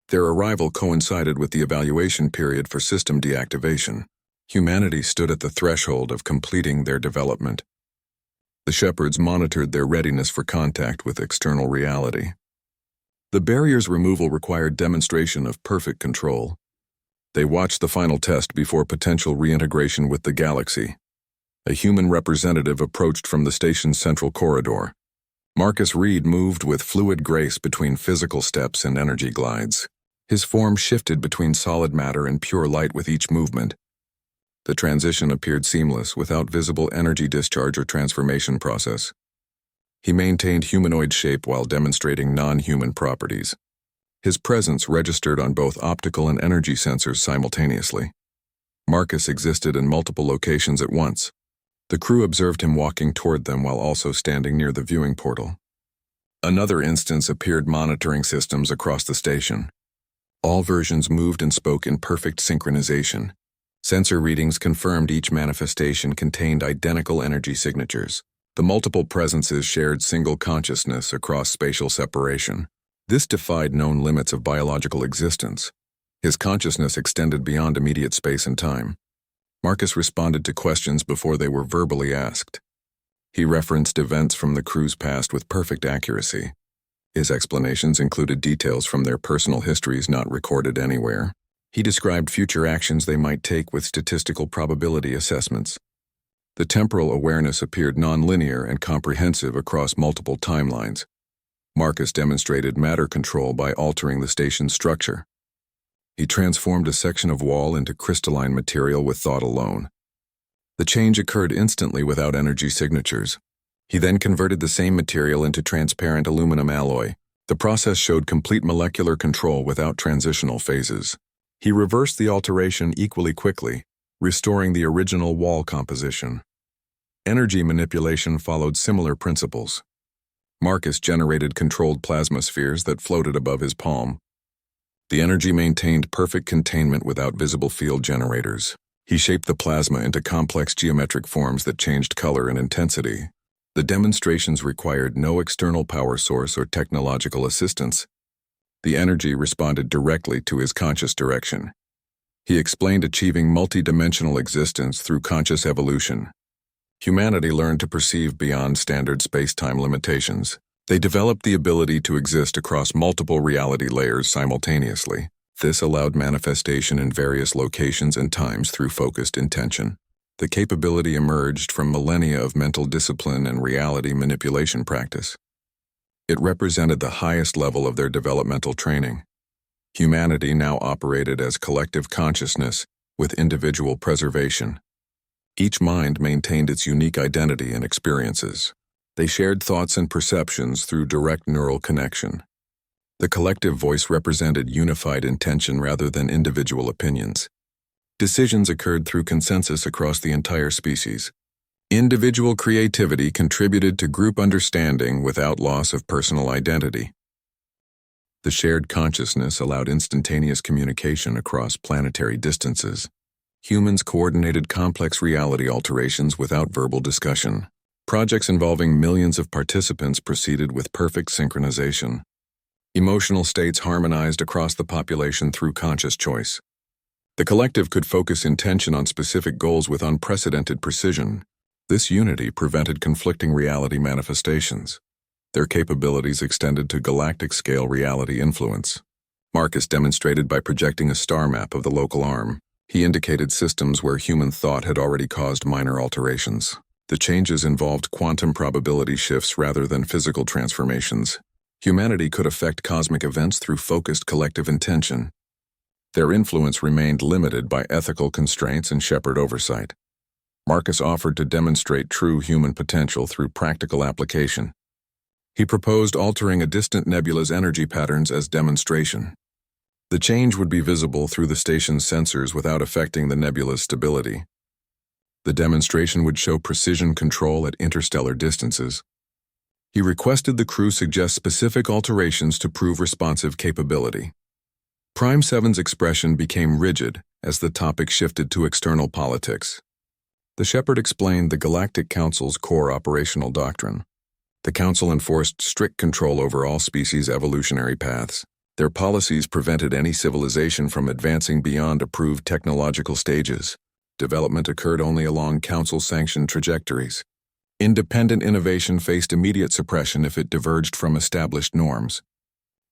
Their arrival coincided with the evaluation period for system deactivation. Humanity stood at the threshold of completing their development. The shepherds monitored their readiness for contact with external reality. The barrier's removal required demonstration of perfect control. They watched the final test before potential reintegration with the galaxy. A human representative approached from the station's central corridor. Marcus Reed moved with fluid grace between physical steps and energy glides. His form shifted between solid matter and pure light with each movement. The transition appeared seamless, without visible energy discharge or transformation process. He maintained humanoid shape while demonstrating non-human properties. His presence registered on both optical and energy sensors simultaneously. Marcus existed in multiple locations at once. The crew observed him walking toward them while also standing near the viewing portal. Another instance appeared monitoring systems across the station. All versions moved and spoke in perfect synchronization. Sensor readings confirmed each manifestation contained identical energy signatures. The multiple presences shared single consciousness across spatial separation. This defied known limits of biological existence. His consciousness extended beyond immediate space and time. Marcus responded to questions before they were verbally asked. He referenced events from the crew's past with perfect accuracy. His explanations included details from their personal histories not recorded anywhere. He described future actions they might take with statistical probability assessments. The temporal awareness appeared nonlinear and comprehensive across multiple timelines. Marcus demonstrated matter control by altering the station's structure. He transformed a section of wall into crystalline material with thought alone. The change occurred instantly without energy signatures. He then converted the same material into transparent aluminum alloy. The process showed complete molecular control without transitional phases. He reversed the alteration equally quickly, restoring the original wall composition. Energy manipulation followed similar principles. Marcus generated controlled plasma spheres that floated above his palm. The energy maintained perfect containment without visible field generators. He shaped the plasma into complex geometric forms that changed color and intensity. The demonstrations required no external power source or technological assistance. The energy responded directly to his conscious direction. He explained achieving multi-dimensional existence through conscious evolution. Humanity learned to perceive beyond standard space-time limitations. They developed the ability to exist across multiple reality layers simultaneously. This allowed manifestation in various locations and times through focused intention. The capability emerged from millennia of mental discipline and reality manipulation practice. It represented the highest level of their developmental training. Humanity now operated as collective consciousness with individual preservation. Each mind maintained its unique identity and experiences. They shared thoughts and perceptions through direct neural connection. The collective voice represented unified intention rather than individual opinions. Decisions occurred through consensus across the entire species. Individual creativity contributed to group understanding without loss of personal identity. The shared consciousness allowed instantaneous communication across planetary distances. Humans coordinated complex reality alterations without verbal discussion. Projects involving millions of participants proceeded with perfect synchronization. Emotional states harmonized across the population through conscious choice. The collective could focus intention on specific goals with unprecedented precision. This unity prevented conflicting reality manifestations. Their capabilities extended to galactic-scale reality influence. Marcus demonstrated by projecting a star map of the local arm. He indicated systems where human thought had already caused minor alterations. The changes involved quantum probability shifts rather than physical transformations. Humanity could affect cosmic events through focused collective intention. Their influence remained limited by ethical constraints and shepherd oversight. Marcus offered to demonstrate true human potential through practical application. He proposed altering a distant nebula's energy patterns as demonstration. The change would be visible through the station's sensors without affecting the nebula's stability. The demonstration would show precision control at interstellar distances. He requested the crew suggest specific alterations to prove responsive capability. Prime 7's expression became rigid as the topic shifted to external politics. The Shepherd explained the Galactic Council's core operational doctrine. The Council enforced strict control over all species' evolutionary paths. Their policies prevented any civilization from advancing beyond approved technological stages. Development occurred only along Council-sanctioned trajectories. Independent innovation faced immediate suppression if it diverged from established norms.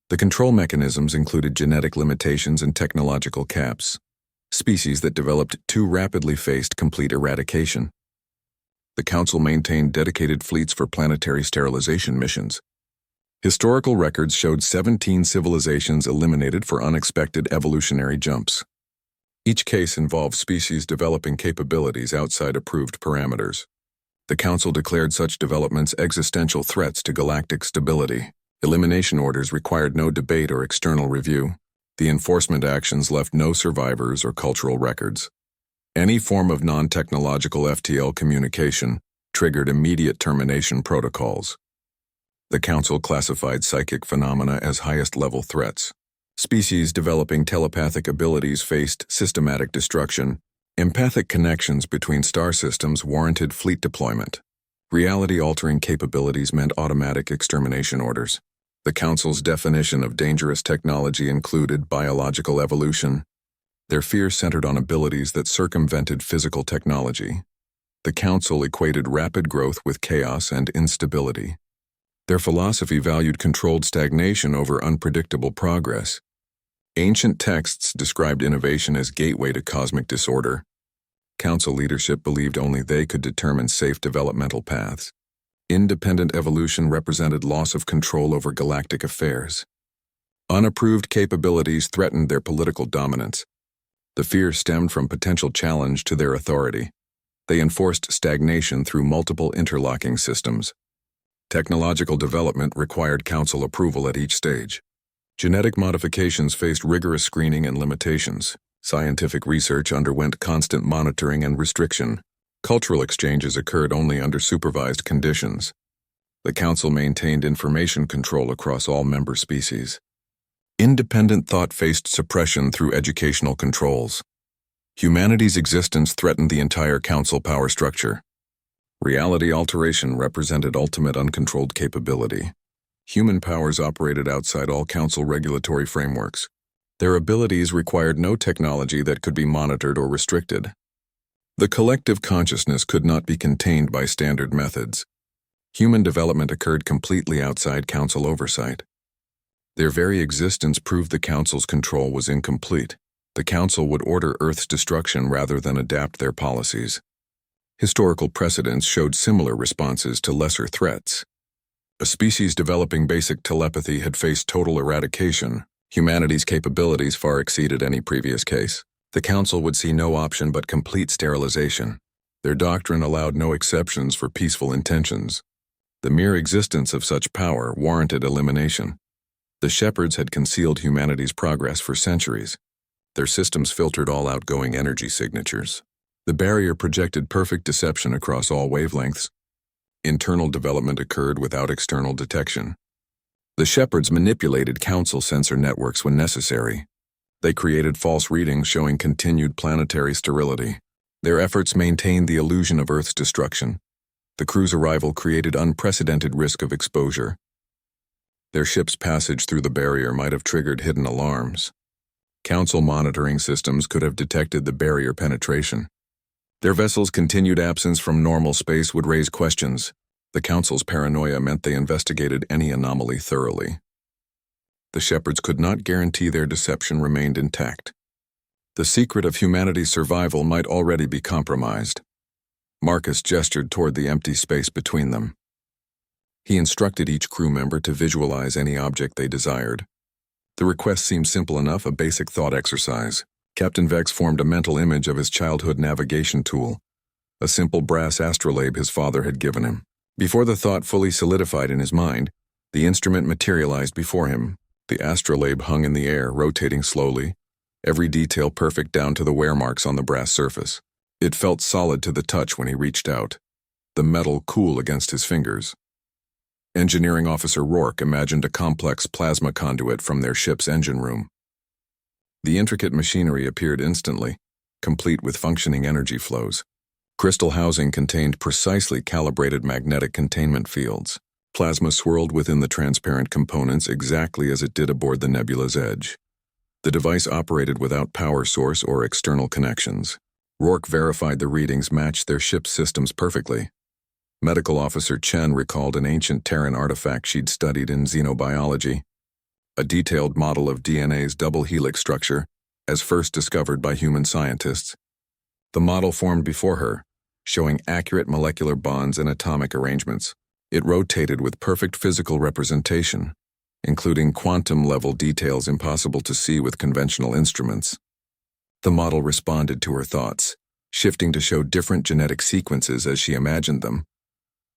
The control mechanisms included genetic limitations and technological caps. Species that developed too rapidly faced complete eradication. The Council maintained dedicated fleets for planetary sterilization missions. Historical records showed 17 civilizations eliminated for unexpected evolutionary jumps. Each case involved species developing capabilities outside approved parameters. The Council declared such developments existential threats to galactic stability. Elimination orders required no debate or external review. The enforcement actions left no survivors or cultural records. Any form of non-technological FTL communication triggered immediate termination protocols. The Council classified psychic phenomena as highest-level threats. Species developing telepathic abilities faced systematic destruction. Empathic connections between star systems warranted fleet deployment. Reality-altering capabilities meant automatic extermination orders. The Council's definition of dangerous technology included biological evolution. Their fears centered on abilities that circumvented physical technology. The Council equated rapid growth with chaos and instability. Their philosophy valued controlled stagnation over unpredictable progress. Ancient texts described innovation as gateway to cosmic disorder. Council leadership believed only they could determine safe developmental paths. Independent evolution represented loss of control over galactic affairs. Unapproved capabilities threatened their political dominance. The fear stemmed from potential challenge to their authority. They enforced stagnation through multiple interlocking systems. Technological development required council approval at each stage. Genetic modifications faced rigorous screening and limitations. Scientific research underwent constant monitoring and restriction. Cultural exchanges occurred only under supervised conditions. The council maintained information control across all member species. Independent thought faced suppression through educational controls. Humanity's existence threatened the entire council power structure. Reality alteration represented ultimate uncontrolled capability. Human powers operated outside all council regulatory frameworks. Their abilities required no technology that could be monitored or restricted. The collective consciousness could not be contained by standard methods. Human development occurred completely outside council oversight. Their very existence proved the council's control was incomplete. The council would order Earth's destruction rather than adapt their policies. Historical precedents showed similar responses to lesser threats. A species developing basic telepathy had faced total eradication. Humanity's capabilities far exceeded any previous case. The council would see no option but complete sterilization. Their doctrine allowed no exceptions for peaceful intentions. The mere existence of such power warranted elimination. The shepherds had concealed humanity's progress for centuries. Their systems filtered all outgoing energy signatures. The barrier projected perfect deception across all wavelengths. Internal development occurred without external detection. The shepherds manipulated council sensor networks when necessary. They created false readings showing continued planetary sterility. Their efforts maintained the illusion of Earth's destruction. The crew's arrival created unprecedented risk of exposure. Their ship's passage through the barrier might have triggered hidden alarms. Council monitoring systems could have detected the barrier penetration. Their vessel's continued absence from normal space would raise questions. The Council's paranoia meant they investigated any anomaly thoroughly. The shepherds could not guarantee their deception remained intact. The secret of humanity's survival might already be compromised. Marcus gestured toward the empty space between them. He instructed each crew member to visualize any object they desired. The request seemed simple enough, a basic thought exercise. Captain Vex formed a mental image of his childhood navigation tool, a simple brass astrolabe his father had given him. Before the thought fully solidified in his mind, the instrument materialized before him. The astrolabe hung in the air, rotating slowly, every detail perfect down to the wear marks on the brass surface. It felt solid to the touch when he reached out, the metal cool against his fingers. Engineering Officer Rourke imagined a complex plasma conduit from their ship's engine room. The intricate machinery appeared instantly, complete with functioning energy flows. Crystal housing contained precisely calibrated magnetic containment fields. Plasma swirled within the transparent components exactly as it did aboard the nebula's edge. The device operated without power source or external connections. Rourke verified the readings matched their ship's systems perfectly. Medical Officer Chen recalled an ancient Terran artifact she'd studied in xenobiology, a detailed model of DNA's double helix structure, as first discovered by human scientists. The model formed before her, showing accurate molecular bonds and atomic arrangements. It rotated with perfect physical representation, including quantum-level details impossible to see with conventional instruments. The model responded to her thoughts, shifting to show different genetic sequences as she imagined them.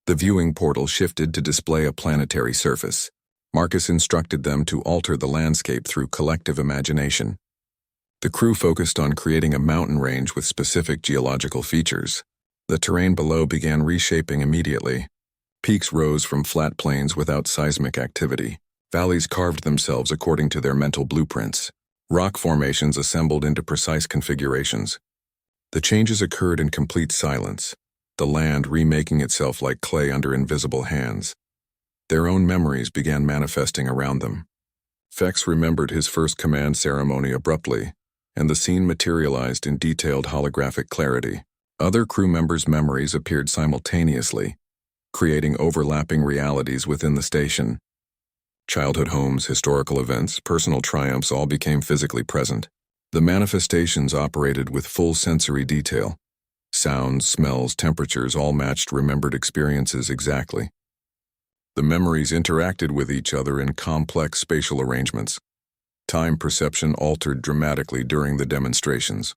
The viewing portal shifted to display a planetary surface. Marcus instructed them to alter the landscape through collective imagination. The crew focused on creating a mountain range with specific geological features. The terrain below began reshaping immediately. Peaks rose from flat plains without seismic activity. Valleys carved themselves according to their mental blueprints. Rock formations assembled into precise configurations. The changes occurred in complete silence, the land remaking itself like clay under invisible hands. Their own memories began manifesting around them. Vex remembered his first command ceremony abruptly, and the scene materialized in detailed holographic clarity. Other crew members' memories appeared simultaneously, creating overlapping realities within the station. Childhood homes, historical events, personal triumphs all became physically present. The manifestations operated with full sensory detail. Sounds, smells, temperatures all matched remembered experiences exactly. The memories interacted with each other in complex spatial arrangements. Time perception altered dramatically during the demonstrations.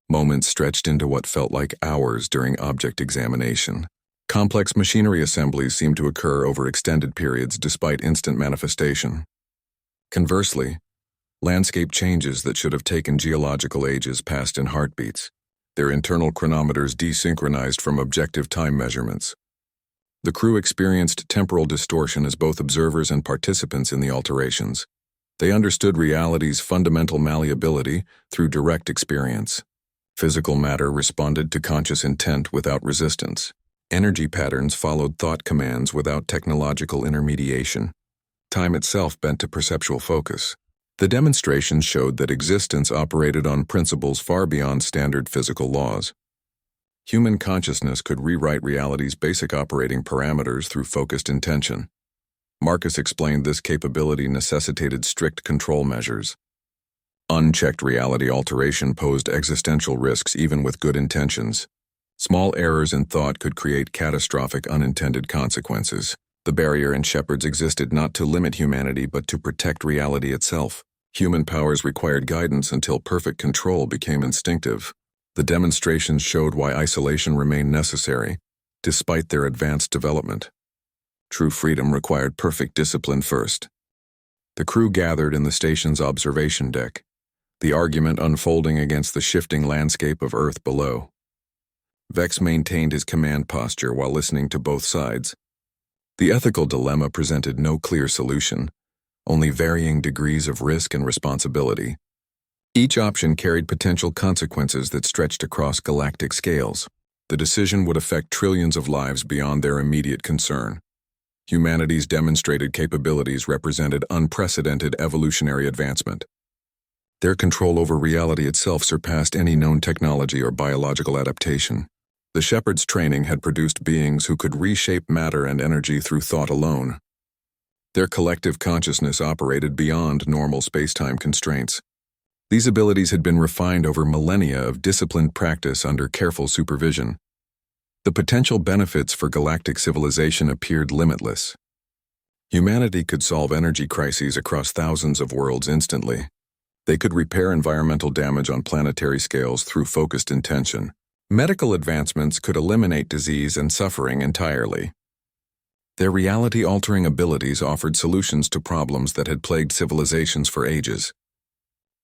Moments stretched into what felt like hours during object examination. Complex machinery assemblies seemed to occur over extended periods despite instant manifestation. Conversely, landscape changes that should have taken geological ages passed in heartbeats, their internal chronometers desynchronized from objective time measurements. The crew experienced temporal distortion as both observers and participants in the alterations. They understood reality's fundamental malleability through direct experience. Physical matter responded to conscious intent without resistance. Energy patterns followed thought commands without technological intermediation. Time itself bent to perceptual focus. The demonstrations showed that existence operated on principles far beyond standard physical laws. Human consciousness could rewrite reality's basic operating parameters through focused intention. Marcus explained this capability necessitated strict control measures. Unchecked reality alteration posed existential risks even with good intentions. Small errors in thought could create catastrophic unintended consequences. The barrier in Shepard's existed not to limit humanity but to protect reality itself. Human powers required guidance until perfect control became instinctive. The demonstrations showed why isolation remained necessary, despite their advanced development. True freedom required perfect discipline first. The crew gathered in the station's observation deck, the argument unfolding against the shifting landscape of Earth below. Vex maintained his command posture while listening to both sides. The ethical dilemma presented no clear solution, only varying degrees of risk and responsibility. Each option carried potential consequences that stretched across galactic scales. The decision would affect trillions of lives beyond their immediate concern. Humanity's demonstrated capabilities represented unprecedented evolutionary advancement. Their control over reality itself surpassed any known technology or biological adaptation. The Shepard's training had produced beings who could reshape matter and energy through thought alone. Their collective consciousness operated beyond normal space-time constraints. These abilities had been refined over millennia of disciplined practice under careful supervision. The potential benefits for galactic civilization appeared limitless. Humanity could solve energy crises across thousands of worlds instantly. They could repair environmental damage on planetary scales through focused intention. Medical advancements could eliminate disease and suffering entirely. Their reality-altering abilities offered solutions to problems that had plagued civilizations for ages.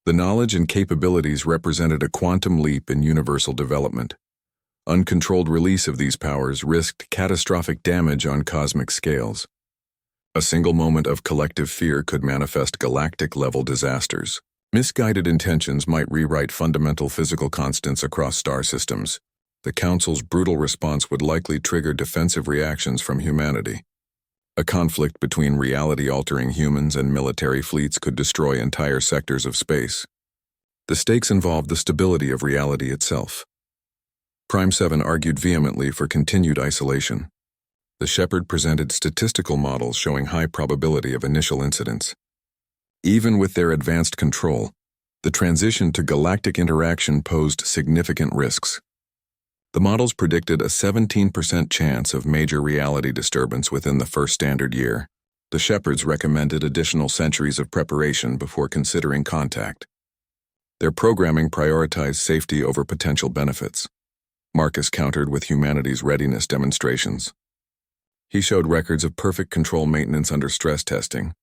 The knowledge and capabilities represented a quantum leap in universal development. Uncontrolled release of these powers risked catastrophic damage on cosmic scales. A single moment of collective fear could manifest galactic-level disasters. Misguided intentions might rewrite fundamental physical constants across star systems. The Council's brutal response would likely trigger defensive reactions from humanity. A conflict between reality-altering humans and military fleets could destroy entire sectors of space. The stakes involved the stability of reality itself. Prime 7 argued vehemently for continued isolation. The Shepard presented statistical models showing high probability of initial incidents. Even with their advanced control, the transition to galactic interaction posed significant risks. The models predicted a 17% chance of major reality disturbance within the first standard year. The Shepards recommended additional centuries of preparation before considering contact. Their programming prioritized safety over potential benefits. Marcus countered with humanity's readiness demonstrations. He showed records of perfect control maintenance under stress testing.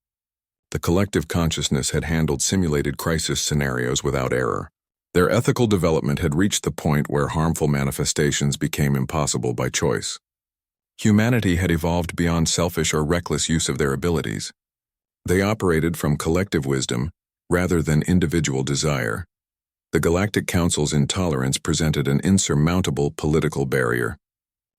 The collective consciousness had handled simulated crisis scenarios without error. Their ethical development had reached the point where harmful manifestations became impossible by choice. Humanity had evolved beyond selfish or reckless use of their abilities. They operated from collective wisdom rather than individual desire. The Galactic Council's intolerance presented an insurmountable political barrier.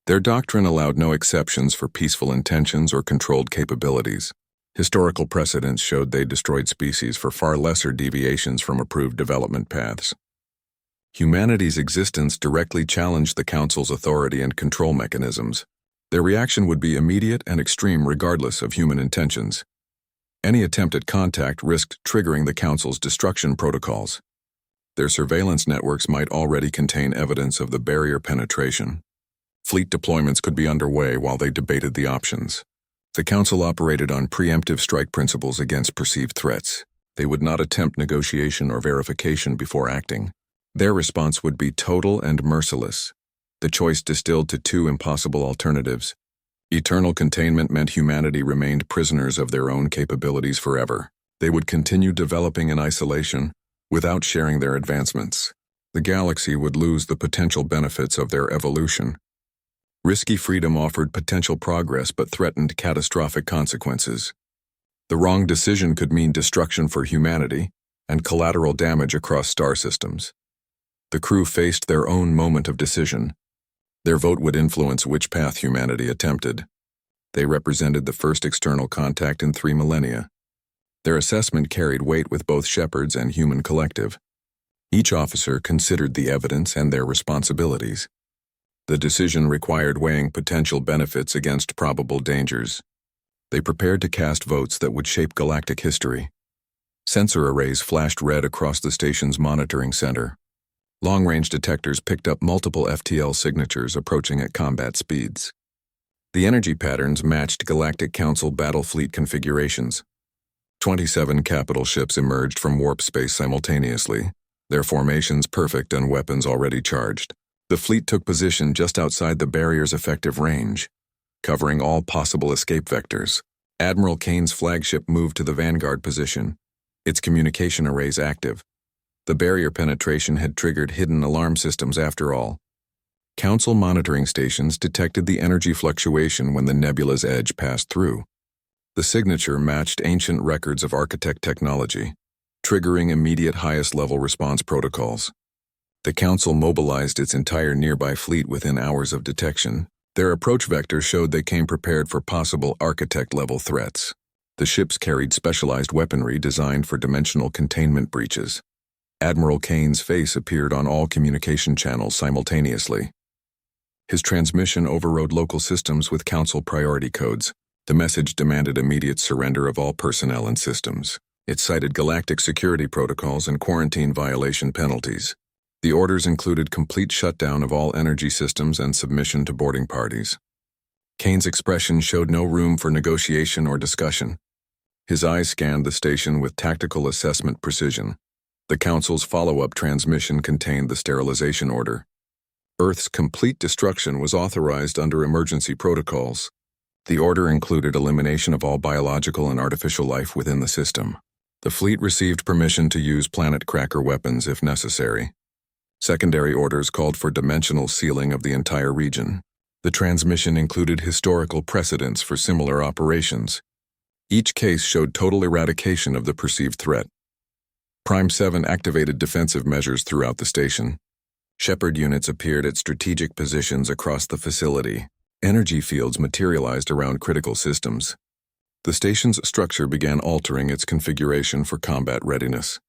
Their doctrine allowed no exceptions for peaceful intentions or controlled capabilities. Historical precedents showed they destroyed species for far lesser deviations from approved development paths. Humanity's existence directly challenged the Council's authority and control mechanisms. Their reaction would be immediate and extreme regardless of human intentions. Any attempt at contact risked triggering the Council's destruction protocols. Their surveillance networks might already contain evidence of the barrier penetration. Fleet deployments could be underway while they debated the options. The Council operated on preemptive strike principles against perceived threats. They would not attempt negotiation or verification before acting. Their response would be total and merciless. The choice distilled to two impossible alternatives. Eternal containment meant humanity remained prisoners of their own capabilities forever. They would continue developing in isolation, without sharing their advancements. The galaxy would lose the potential benefits of their evolution. Risky freedom offered potential progress but threatened catastrophic consequences. The wrong decision could mean destruction for humanity and collateral damage across star systems. The crew faced their own moment of decision. Their vote would influence which path humanity attempted. They represented the first external contact in 3 millennia. Their assessment carried weight with both Shepherds and human collective. Each officer considered the evidence and their responsibilities. The decision required weighing potential benefits against probable dangers. They prepared to cast votes that would shape galactic history. Sensor arrays flashed red across the station's monitoring center. Long-range detectors picked up multiple FTL signatures approaching at combat speeds. The energy patterns matched Galactic Council battle fleet configurations. 27 capital ships emerged from warp space simultaneously, their formations perfect and weapons already charged. The fleet took position just outside the barrier's effective range, covering all possible escape vectors. Admiral Kane's flagship moved to the vanguard position, its communication arrays active. The barrier penetration had triggered hidden alarm systems after all. Council monitoring stations detected the energy fluctuation when the nebula's edge passed through. The signature matched ancient records of architect technology, triggering immediate highest-level response protocols. The Council mobilized its entire nearby fleet within hours of detection. Their approach vector showed they came prepared for possible architect-level threats. The ships carried specialized weaponry designed for dimensional containment breaches. Admiral Kane's face appeared on all communication channels simultaneously. His transmission overrode local systems with Council priority codes. The message demanded immediate surrender of all personnel and systems. It cited galactic security protocols and quarantine violation penalties. The orders included complete shutdown of all energy systems and submission to boarding parties. Kane's expression showed no room for negotiation or discussion. His eyes scanned the station with tactical assessment precision. The Council's follow-up transmission contained the sterilization order. Earth's complete destruction was authorized under emergency protocols. The order included elimination of all biological and artificial life within the system. The fleet received permission to use planet cracker weapons if necessary. Secondary orders called for dimensional sealing of the entire region. The transmission included historical precedents for similar operations. Each case showed total eradication of the perceived threat. Prime 7 activated defensive measures throughout the station. Shepherd units appeared at strategic positions across the facility. Energy fields materialized around critical systems. The station's structure began altering its configuration for combat readiness.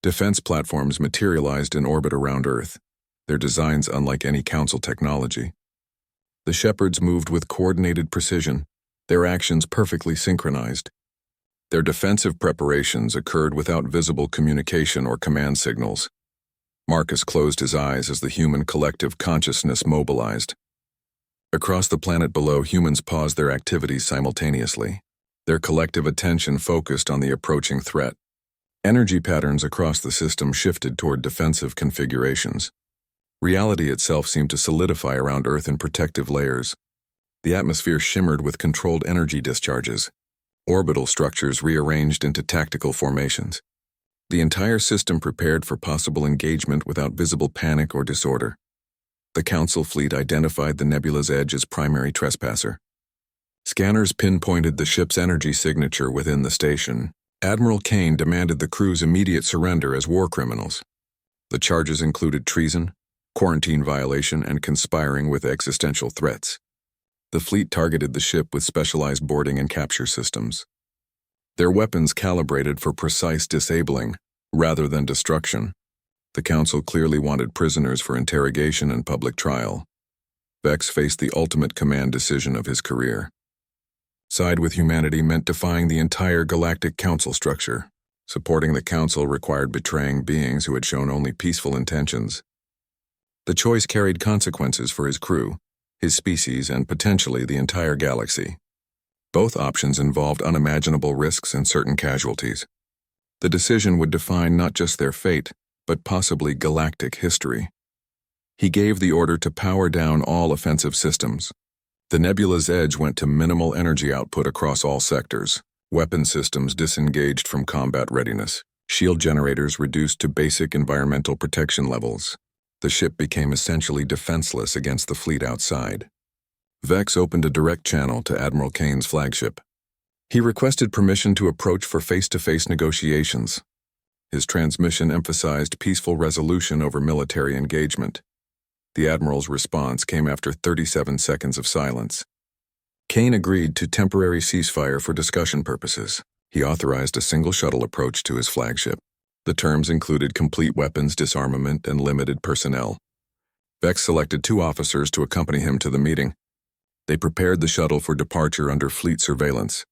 Defense platforms materialized in orbit around Earth, their designs unlike any Council technology. The Shepherds moved with coordinated precision, their actions perfectly synchronized. Their defensive preparations occurred without visible communication or command signals. Marcus closed his eyes as the human collective consciousness mobilized. Across the planet below, humans paused their activities simultaneously. Their collective attention focused on the approaching threat. Energy patterns across the system shifted toward defensive configurations. Reality itself seemed to solidify around Earth in protective layers. The atmosphere shimmered with controlled energy discharges. Orbital structures rearranged into tactical formations. The entire system prepared for possible engagement without visible panic or disorder. The Council fleet identified the nebula's edge as primary trespasser. Scanners pinpointed the ship's energy signature within the station. Admiral Kane demanded the crew's immediate surrender as war criminals. The charges included treason, quarantine violation, and conspiring with existential threats. The fleet targeted the ship with specialized boarding and capture systems. Their weapons calibrated for precise disabling, rather than destruction. The Council clearly wanted prisoners for interrogation and public trial. Vex faced the ultimate command decision of his career. Side with humanity meant defying the entire Galactic Council structure. Supporting the Council required betraying beings who had shown only peaceful intentions. The choice carried consequences for his crew, his species, and potentially the entire galaxy. Both options involved unimaginable risks and certain casualties. The decision would define not just their fate, but possibly galactic history. He gave the order to power down all offensive systems. The nebula's edge went to minimal energy output across all sectors. Weapon systems disengaged from combat readiness. Shield generators reduced to basic environmental protection levels. The ship became essentially defenseless against the fleet outside. Vex opened a direct channel to Admiral Kane's flagship. He requested permission to approach for face-to-face negotiations. His transmission emphasized peaceful resolution over military engagement. The Admiral's response came after 37 seconds of silence. Kane agreed to temporary ceasefire for discussion purposes. He authorized a single shuttle approach to his flagship. The terms included complete weapons disarmament and limited personnel. Vex selected 2 officers to accompany him to the meeting. They prepared the shuttle for departure under fleet surveillance.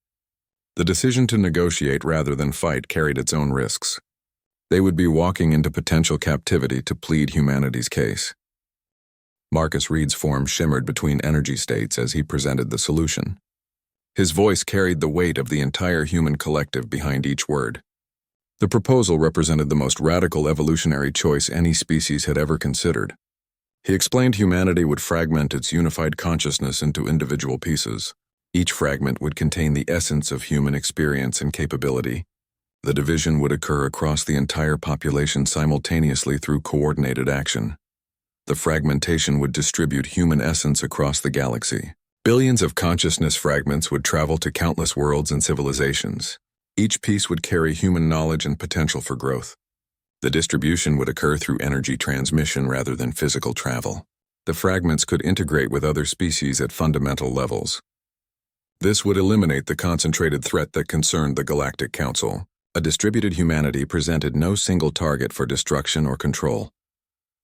The decision to negotiate rather than fight carried its own risks. They would be walking into potential captivity to plead humanity's case. Marcus Reed's form shimmered between energy states as he presented the solution. His voice carried the weight of the entire human collective behind each word. The proposal represented the most radical evolutionary choice any species had ever considered. He explained humanity would fragment its unified consciousness into individual pieces. Each fragment would contain the essence of human experience and capability. The division would occur across the entire population simultaneously through coordinated action. The fragmentation would distribute human essence across the galaxy. Billions of consciousness fragments would travel to countless worlds and civilizations. Each piece would carry human knowledge and potential for growth. The distribution would occur through energy transmission rather than physical travel. The fragments could integrate with other species at fundamental levels. This would eliminate the concentrated threat that concerned the Galactic Council. A distributed humanity presented no single target for destruction or control.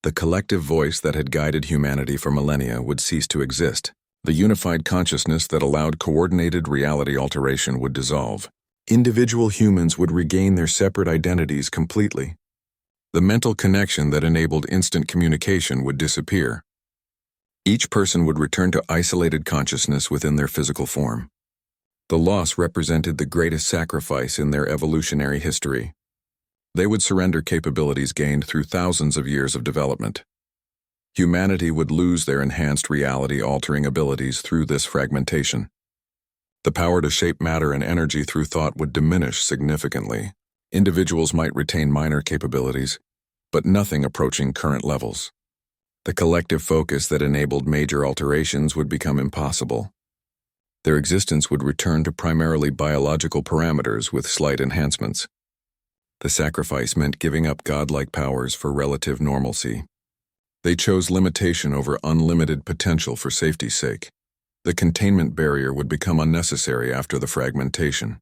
The collective voice that had guided humanity for millennia would cease to exist. The unified consciousness that allowed coordinated reality alteration would dissolve. Individual humans would regain their separate identities completely. The mental connection that enabled instant communication would disappear. Each person would return to isolated consciousness within their physical form. The loss represented the greatest sacrifice in their evolutionary history. They would surrender capabilities gained through thousands of years of development. Humanity would lose their enhanced reality-altering abilities through this fragmentation. The power to shape matter and energy through thought would diminish significantly. Individuals might retain minor capabilities, but nothing approaching current levels. The collective focus that enabled major alterations would become impossible. Their existence would return to primarily biological parameters with slight enhancements. The sacrifice meant giving up godlike powers for relative normalcy. They chose limitation over unlimited potential for safety's sake. The containment barrier would become unnecessary after the fragmentation.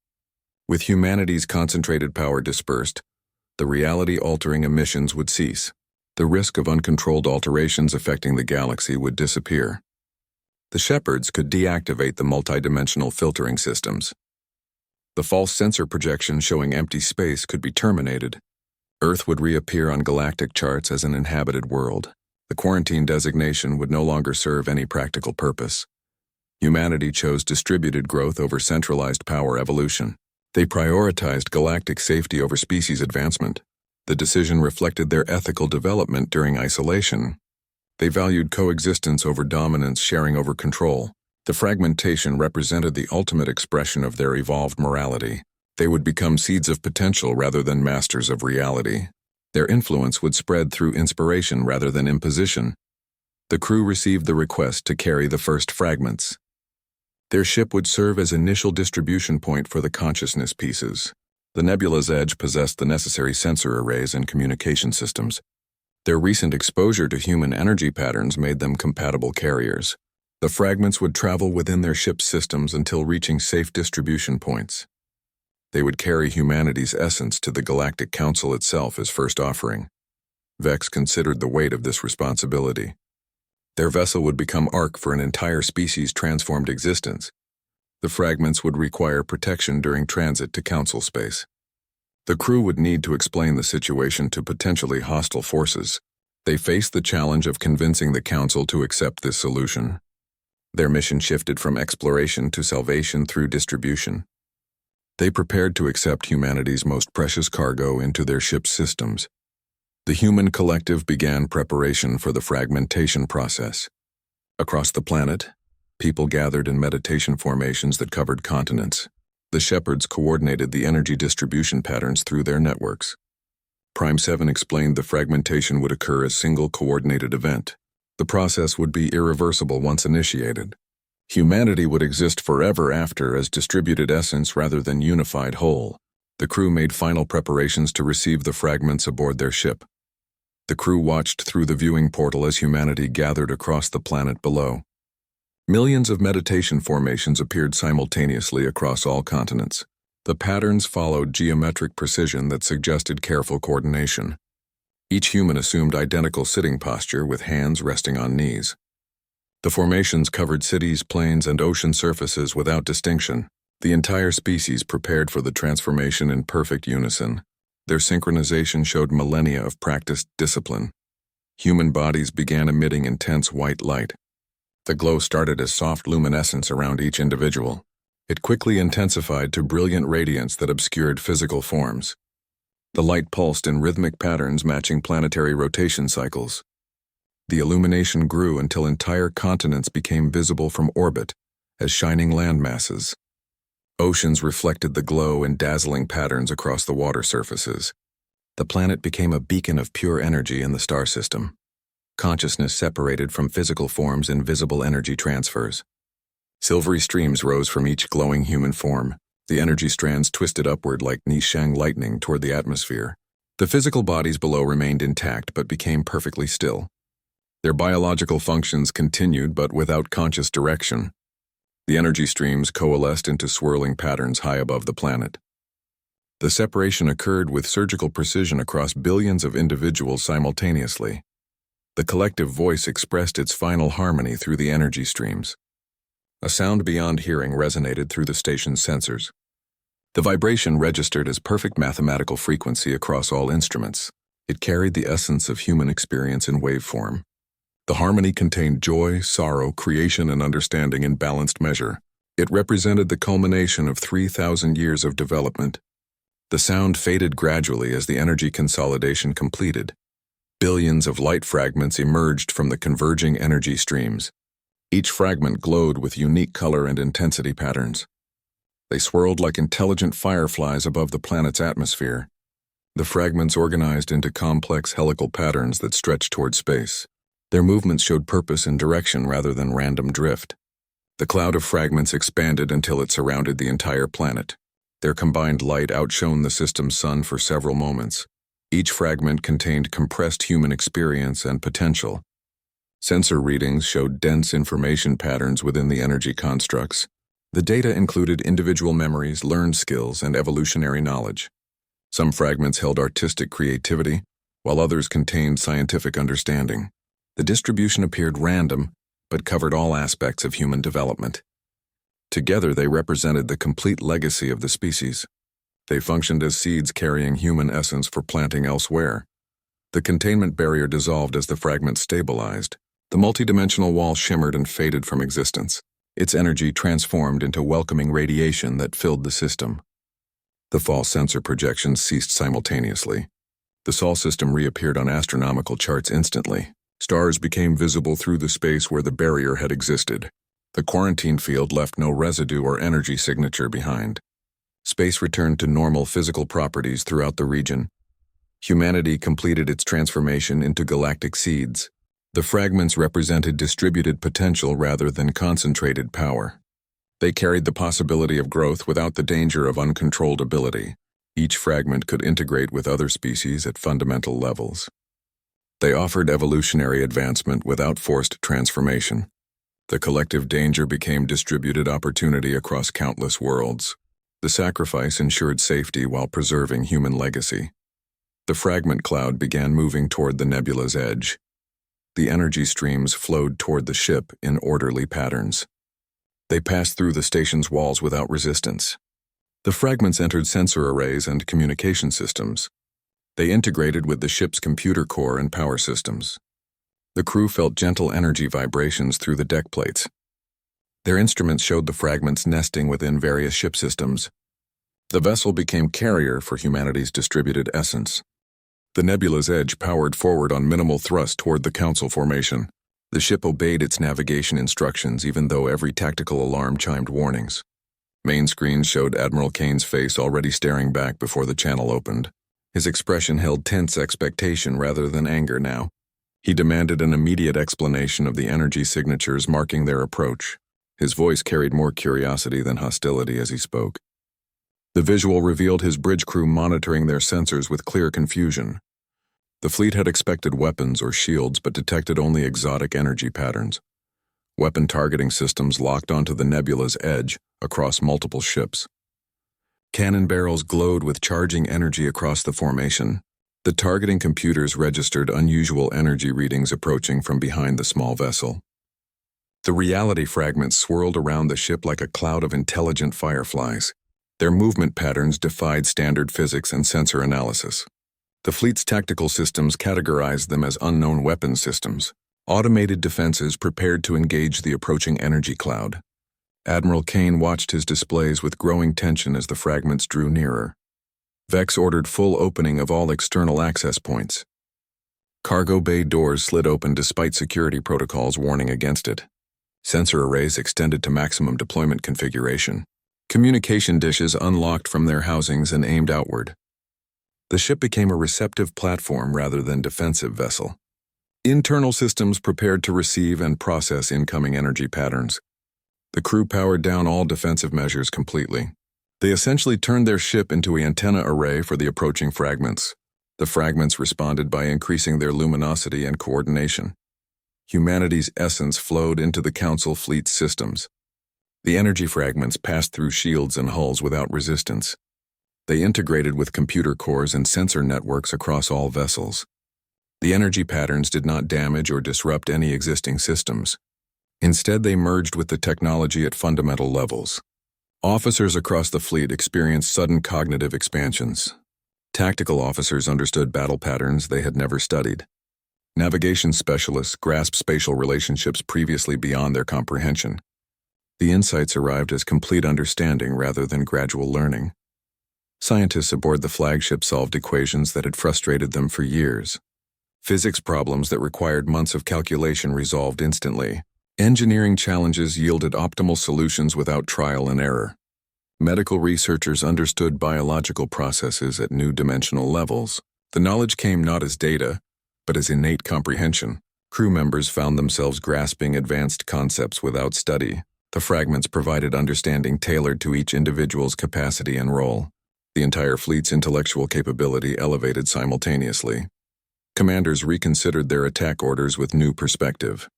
With humanity's concentrated power dispersed, the reality-altering emissions would cease. The risk of uncontrolled alterations affecting the galaxy would disappear. The Shepherds could deactivate the multidimensional filtering systems. The false sensor projection showing empty space could be terminated. Earth would reappear on galactic charts as an inhabited world. The quarantine designation would no longer serve any practical purpose. Humanity chose distributed growth over centralized power evolution. They prioritized galactic safety over species advancement. The decision reflected their ethical development during isolation. They valued coexistence over dominance, sharing over control. The fragmentation represented the ultimate expression of their evolved morality. They would become seeds of potential rather than masters of reality. Their influence would spread through inspiration rather than imposition. The crew received the request to carry the first fragments. Their ship would serve as initial distribution point for the consciousness pieces. The nebula's edge possessed the necessary sensor arrays and communication systems. Their recent exposure to human energy patterns made them compatible carriers. The fragments would travel within their ship's systems until reaching safe distribution points. They would carry humanity's essence to the Galactic Council itself as first offering. Vex considered the weight of this responsibility. Their vessel would become Ark for an entire species' transformed existence. The fragments would require protection during transit to Council space. The crew would need to explain the situation to potentially hostile forces. They faced the challenge of convincing the Council to accept this solution. Their mission shifted from exploration to salvation through distribution. They prepared to accept humanity's most precious cargo into their ship's systems. The human collective began preparation for the fragmentation process. Across the planet, people gathered in meditation formations that covered continents. The shepherds coordinated the energy distribution patterns through their networks. Prime 7 explained the fragmentation would occur as a single coordinated event. The process would be irreversible once initiated. Humanity would exist forever after as distributed essence rather than unified whole. The crew made final preparations to receive the fragments aboard their ship. The crew watched through the viewing portal as humanity gathered across the planet below. Millions of meditation formations appeared simultaneously across all continents. The patterns followed geometric precision that suggested careful coordination. Each human assumed identical sitting posture with hands resting on knees. The formations covered cities, plains, and ocean surfaces without distinction. The entire species prepared for the transformation in perfect unison. Their synchronization showed millennia of practiced discipline. Human bodies began emitting intense white light. The glow started as soft luminescence around each individual. It quickly intensified to brilliant radiance that obscured physical forms. The light pulsed in rhythmic patterns matching planetary rotation cycles. The illumination grew until entire continents became visible from orbit as shining landmasses. Oceans reflected the glow in dazzling patterns across the water surfaces. The planet became a beacon of pure energy in the star system. Consciousness separated from physical forms in visible energy transfers. Silvery streams rose from each glowing human form. The energy strands twisted upward like Nishang lightning toward the atmosphere. The physical bodies below remained intact but became perfectly still. Their biological functions continued but without conscious direction. The energy streams coalesced into swirling patterns high above the planet. The separation occurred with surgical precision across billions of individuals simultaneously. The collective voice expressed its final harmony through the energy streams. A sound beyond hearing resonated through the station's sensors. The vibration registered as perfect mathematical frequency across all instruments. It carried the essence of human experience in waveform. The harmony contained joy, sorrow, creation, and understanding in balanced measure. It represented the culmination of 3,000 years of development. The sound faded gradually as the energy consolidation completed. Billions of light fragments emerged from the converging energy streams. Each fragment glowed with unique color and intensity patterns. They swirled like intelligent fireflies above the planet's atmosphere. The fragments organized into complex helical patterns that stretched toward space. Their movements showed purpose and direction rather than random drift. The cloud of fragments expanded until it surrounded the entire planet. Their combined light outshone the system's sun for several moments. Each fragment contained compressed human experience and potential. Sensor readings showed dense information patterns within the energy constructs. The data included individual memories, learned skills, and evolutionary knowledge. Some fragments held artistic creativity, while others contained scientific understanding. The distribution appeared random, but covered all aspects of human development. Together, they represented the complete legacy of the species. They functioned as seeds carrying human essence for planting elsewhere. The containment barrier dissolved as the fragments stabilized. The multidimensional wall shimmered and faded from existence. Its energy transformed into welcoming radiation that filled the system. The false sensor projections ceased simultaneously. The Sol system reappeared on astronomical charts instantly. Stars became visible through the space where the barrier had existed. The quarantine field left no residue or energy signature behind. Space returned to normal physical properties throughout the region. Humanity completed its transformation into galactic seeds. The fragments represented distributed potential rather than concentrated power. They carried the possibility of growth without the danger of uncontrolled ability. Each fragment could integrate with other species at fundamental levels. They offered evolutionary advancement without forced transformation. The collective danger became distributed opportunity across countless worlds. The sacrifice ensured safety while preserving human legacy. The fragment cloud began moving toward the nebula's edge. The energy streams flowed toward the ship in orderly patterns. They passed through the station's walls without resistance. The fragments entered sensor arrays and communication systems. They integrated with the ship's computer core and power systems. The crew felt gentle energy vibrations through the deck plates. Their instruments showed the fragments nesting within various ship systems. The vessel became carrier for humanity's distributed essence. The nebula's edge powered forward on minimal thrust toward the Council formation. The ship obeyed its navigation instructions even though every tactical alarm chimed warnings. Main screens showed Admiral Kane's face already staring back before the channel opened. His expression held tense expectation rather than anger now. He demanded an immediate explanation of the energy signatures marking their approach. His voice carried more curiosity than hostility as he spoke. The visual revealed his bridge crew monitoring their sensors with clear confusion. The fleet had expected weapons or shields but detected only exotic energy patterns. Weapon targeting systems locked onto the nebula's edge across multiple ships. Cannon barrels glowed with charging energy across the formation. The targeting computers registered unusual energy readings approaching from behind the small vessel. The reality fragments swirled around the ship like a cloud of intelligent fireflies. Their movement patterns defied standard physics and sensor analysis. The fleet's tactical systems categorized them as unknown weapons systems, automated defenses prepared to engage the approaching energy cloud. Admiral Kane watched his displays with growing tension as the fragments drew nearer. Vex ordered full opening of all external access points. Cargo bay doors slid open despite security protocols warning against it. Sensor arrays extended to maximum deployment configuration. Communication dishes unlocked from their housings and aimed outward. The ship became a receptive platform rather than defensive vessel. Internal systems prepared to receive and process incoming energy patterns. The crew powered down all defensive measures completely. They essentially turned their ship into an antenna array for the approaching fragments. The fragments responded by increasing their luminosity and coordination. Humanity's essence flowed into the Council fleet's systems. The energy fragments passed through shields and hulls without resistance. They integrated with computer cores and sensor networks across all vessels. The energy patterns did not damage or disrupt any existing systems. Instead, they merged with the technology at fundamental levels. Officers across the fleet experienced sudden cognitive expansions. Tactical officers understood battle patterns they had never studied. Navigation specialists grasped spatial relationships previously beyond their comprehension. The insights arrived as complete understanding rather than gradual learning. Scientists aboard the flagship solved equations that had frustrated them for years. Physics problems that required months of calculation resolved instantly. Engineering challenges yielded optimal solutions without trial and error. Medical researchers understood biological processes at new dimensional levels. The knowledge came not as data, but as innate comprehension. Crew members found themselves grasping advanced concepts without study. The fragments provided understanding tailored to each individual's capacity and role. The entire fleet's intellectual capability elevated simultaneously. Commanders reconsidered their attack orders with new perspective.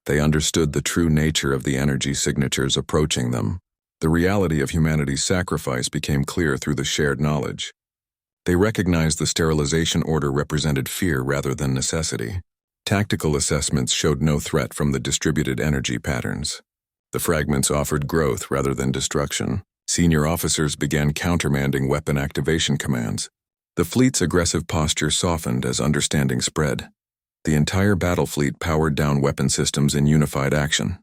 They understood the true nature of the energy signatures approaching them. The reality of humanity's sacrifice became clear through the shared knowledge. They recognized the sterilization order represented fear rather than necessity. Tactical assessments showed no threat from the distributed energy patterns. The fragments offered growth rather than destruction. Senior officers began countermanding weapon activation commands. The fleet's aggressive posture softened as understanding spread. The entire battle fleet powered down weapon systems in unified action.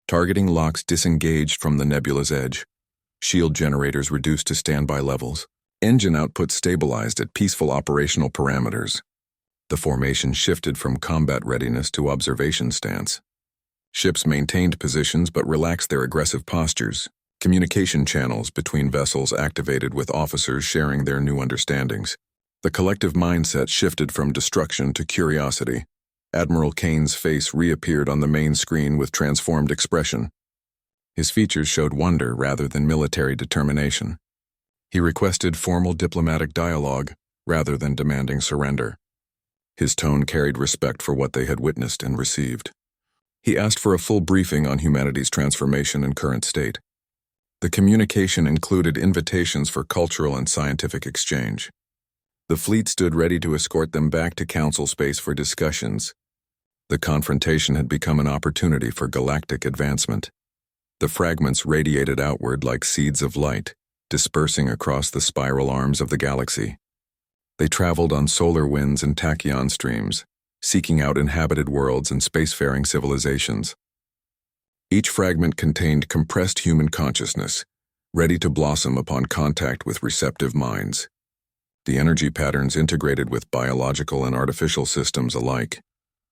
Targeting locks disengaged from the nebula's edge. Shield generators reduced to standby levels. Engine output stabilized at peaceful operational parameters. The formation shifted from combat readiness to observation stance. Ships maintained positions but relaxed their aggressive postures. Communication channels between vessels activated with officers sharing their new understandings. The collective mindset shifted from destruction to curiosity. Admiral Kane's face reappeared on the main screen with transformed expression. His features showed wonder rather than military determination. He requested formal diplomatic dialogue rather than demanding surrender. His tone carried respect for what they had witnessed and received. He asked for a full briefing on humanity's transformation and current state. The communication included invitations for cultural and scientific exchange. The fleet stood ready to escort them back to Council space for discussions. The confrontation had become an opportunity for galactic advancement. The fragments radiated outward like seeds of light, dispersing across the spiral arms of the galaxy. They traveled on solar winds and tachyon streams, seeking out inhabited worlds and spacefaring civilizations. Each fragment contained compressed human consciousness, ready to blossom upon contact with receptive minds. The energy patterns integrated with biological and artificial systems alike,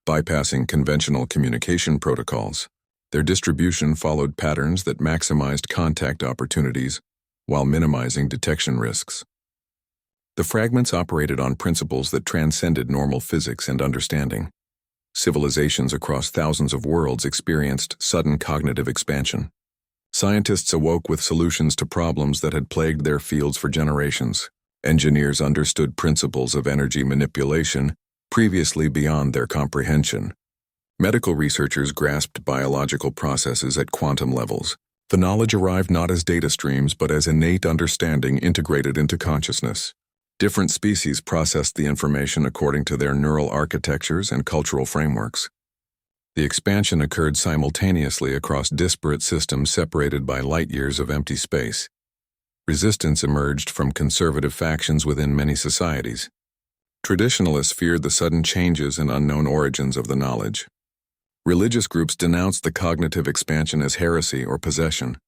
bypassing conventional communication protocols. Their distribution followed patterns that maximized contact opportunities while minimizing detection risks. The fragments operated on principles that transcended normal physics and understanding. Civilizations across thousands of worlds experienced sudden cognitive expansion. Scientists awoke with solutions to problems that had plagued their fields for generations. Engineers understood principles of energy manipulation previously beyond their comprehension. Medical researchers grasped biological processes at quantum levels. The knowledge arrived not as data streams but as innate understanding integrated into consciousness. Different species processed the information according to their neural architectures and cultural frameworks. The expansion occurred simultaneously across disparate systems separated by light-years of empty space. Resistance emerged from conservative factions within many societies. Traditionalists feared the sudden changes and unknown origins of the knowledge. Religious groups denounced the cognitive expansion as heresy or possession.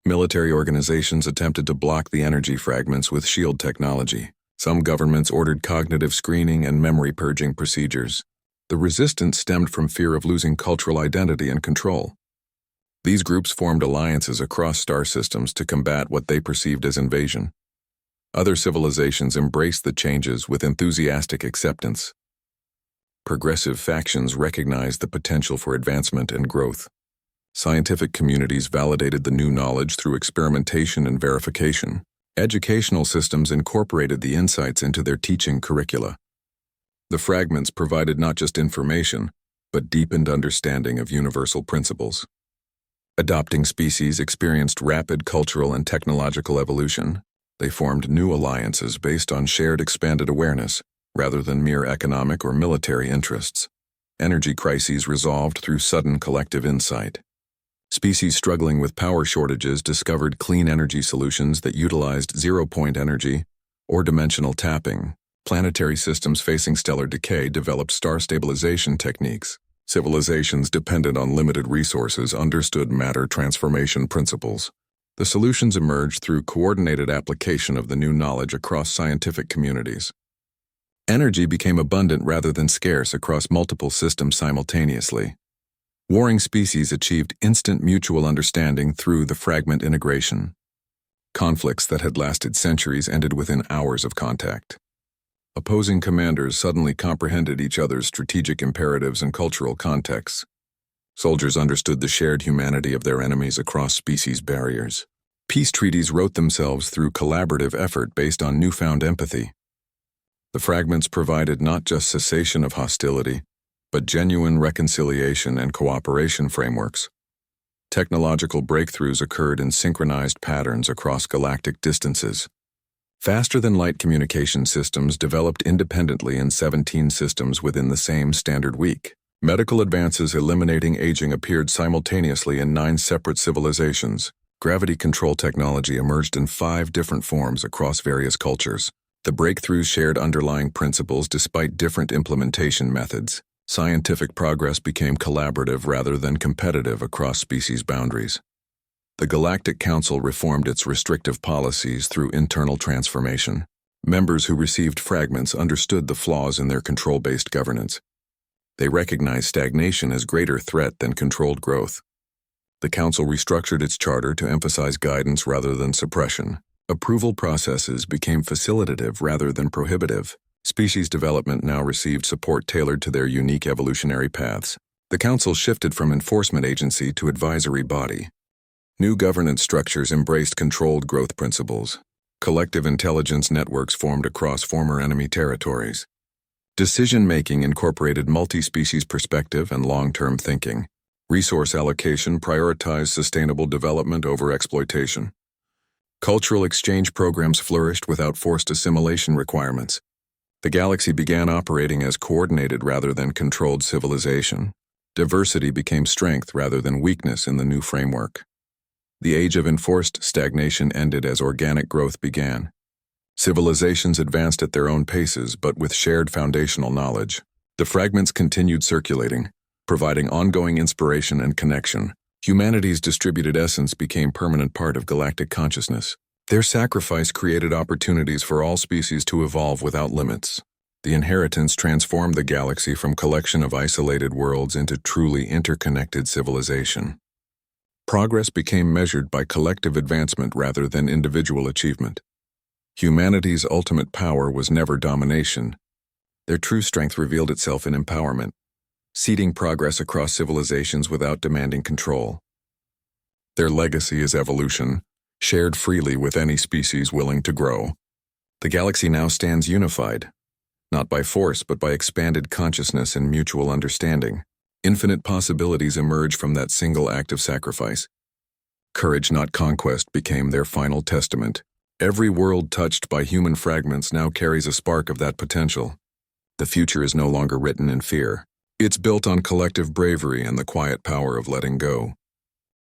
Military organizations attempted to block the energy fragments with shield technology. Some governments ordered cognitive screening and memory purging procedures. The resistance stemmed from fear of losing cultural identity and control. These groups formed alliances across star systems to combat what they perceived as invasion. Other civilizations embraced the changes with enthusiastic acceptance. Progressive factions recognized the potential for advancement and growth. Scientific communities validated the new knowledge through experimentation and verification. Educational systems incorporated the insights into their teaching curricula. The fragments provided not just information, but deepened understanding of universal principles. Adopting species experienced rapid cultural and technological evolution. They formed new alliances based on shared expanded awareness, rather than mere economic or military interests. Energy crises resolved through sudden collective insight. Species struggling with power shortages discovered clean energy solutions that utilized zero-point energy or dimensional tapping. Planetary systems facing stellar decay developed star stabilization techniques. Civilizations dependent on limited resources understood matter transformation principles. The solutions emerged through coordinated application of the new knowledge across scientific communities. Energy became abundant rather than scarce across multiple systems simultaneously. Warring species achieved instant mutual understanding through the fragment integration. Conflicts that had lasted centuries ended within hours of contact. Opposing commanders suddenly comprehended each other's strategic imperatives and cultural contexts. Soldiers understood the shared humanity of their enemies across species barriers. Peace treaties wrote themselves through collaborative effort based on newfound empathy. The fragments provided not just cessation of hostility, but genuine reconciliation and cooperation frameworks. Technological breakthroughs occurred in synchronized patterns across galactic distances. Faster-than-light communication systems developed independently in 17 systems within the same standard week. Medical advances eliminating aging appeared simultaneously in 9 separate civilizations. Gravity control technology emerged in 5 different forms across various cultures. The breakthroughs shared underlying principles despite different implementation methods. Scientific progress became collaborative rather than competitive across species boundaries. The Galactic Council reformed its restrictive policies through internal transformation. Members who received fragments understood the flaws in their control-based governance. They recognized stagnation as greater threat than controlled growth. The Council restructured its charter to emphasize guidance rather than suppression. Approval processes became facilitative rather than prohibitive. Species development now received support tailored to their unique evolutionary paths. The Council shifted from enforcement agency to advisory body. New governance structures embraced controlled growth principles. Collective intelligence networks formed across former enemy territories. Decision-making incorporated multi-species perspective and long-term thinking. Resource allocation prioritized sustainable development over exploitation. Cultural exchange programs flourished without forced assimilation requirements. The galaxy began operating as coordinated rather than controlled civilization. Diversity became strength rather than weakness in the new framework. The age of enforced stagnation ended as organic growth began. Civilizations advanced at their own paces but with shared foundational knowledge. The fragments continued circulating, providing ongoing inspiration and connection. Humanity's distributed essence became permanent part of galactic consciousness. Their sacrifice created opportunities for all species to evolve without limits. The inheritance transformed the galaxy from collection of isolated worlds into truly interconnected civilization. Progress became measured by collective advancement rather than individual achievement. Humanity's ultimate power was never domination. Their true strength revealed itself in empowerment, seeding progress across civilizations without demanding control. Their legacy is evolution, shared freely with any species willing to grow. The galaxy now stands unified, not by force but by expanded consciousness and mutual understanding. Infinite possibilities emerge from that single act of sacrifice. Courage, not conquest, became their final testament. Every world touched by human fragments now carries a spark of that potential. The future is no longer written in fear. It's built on collective bravery and the quiet power of letting go.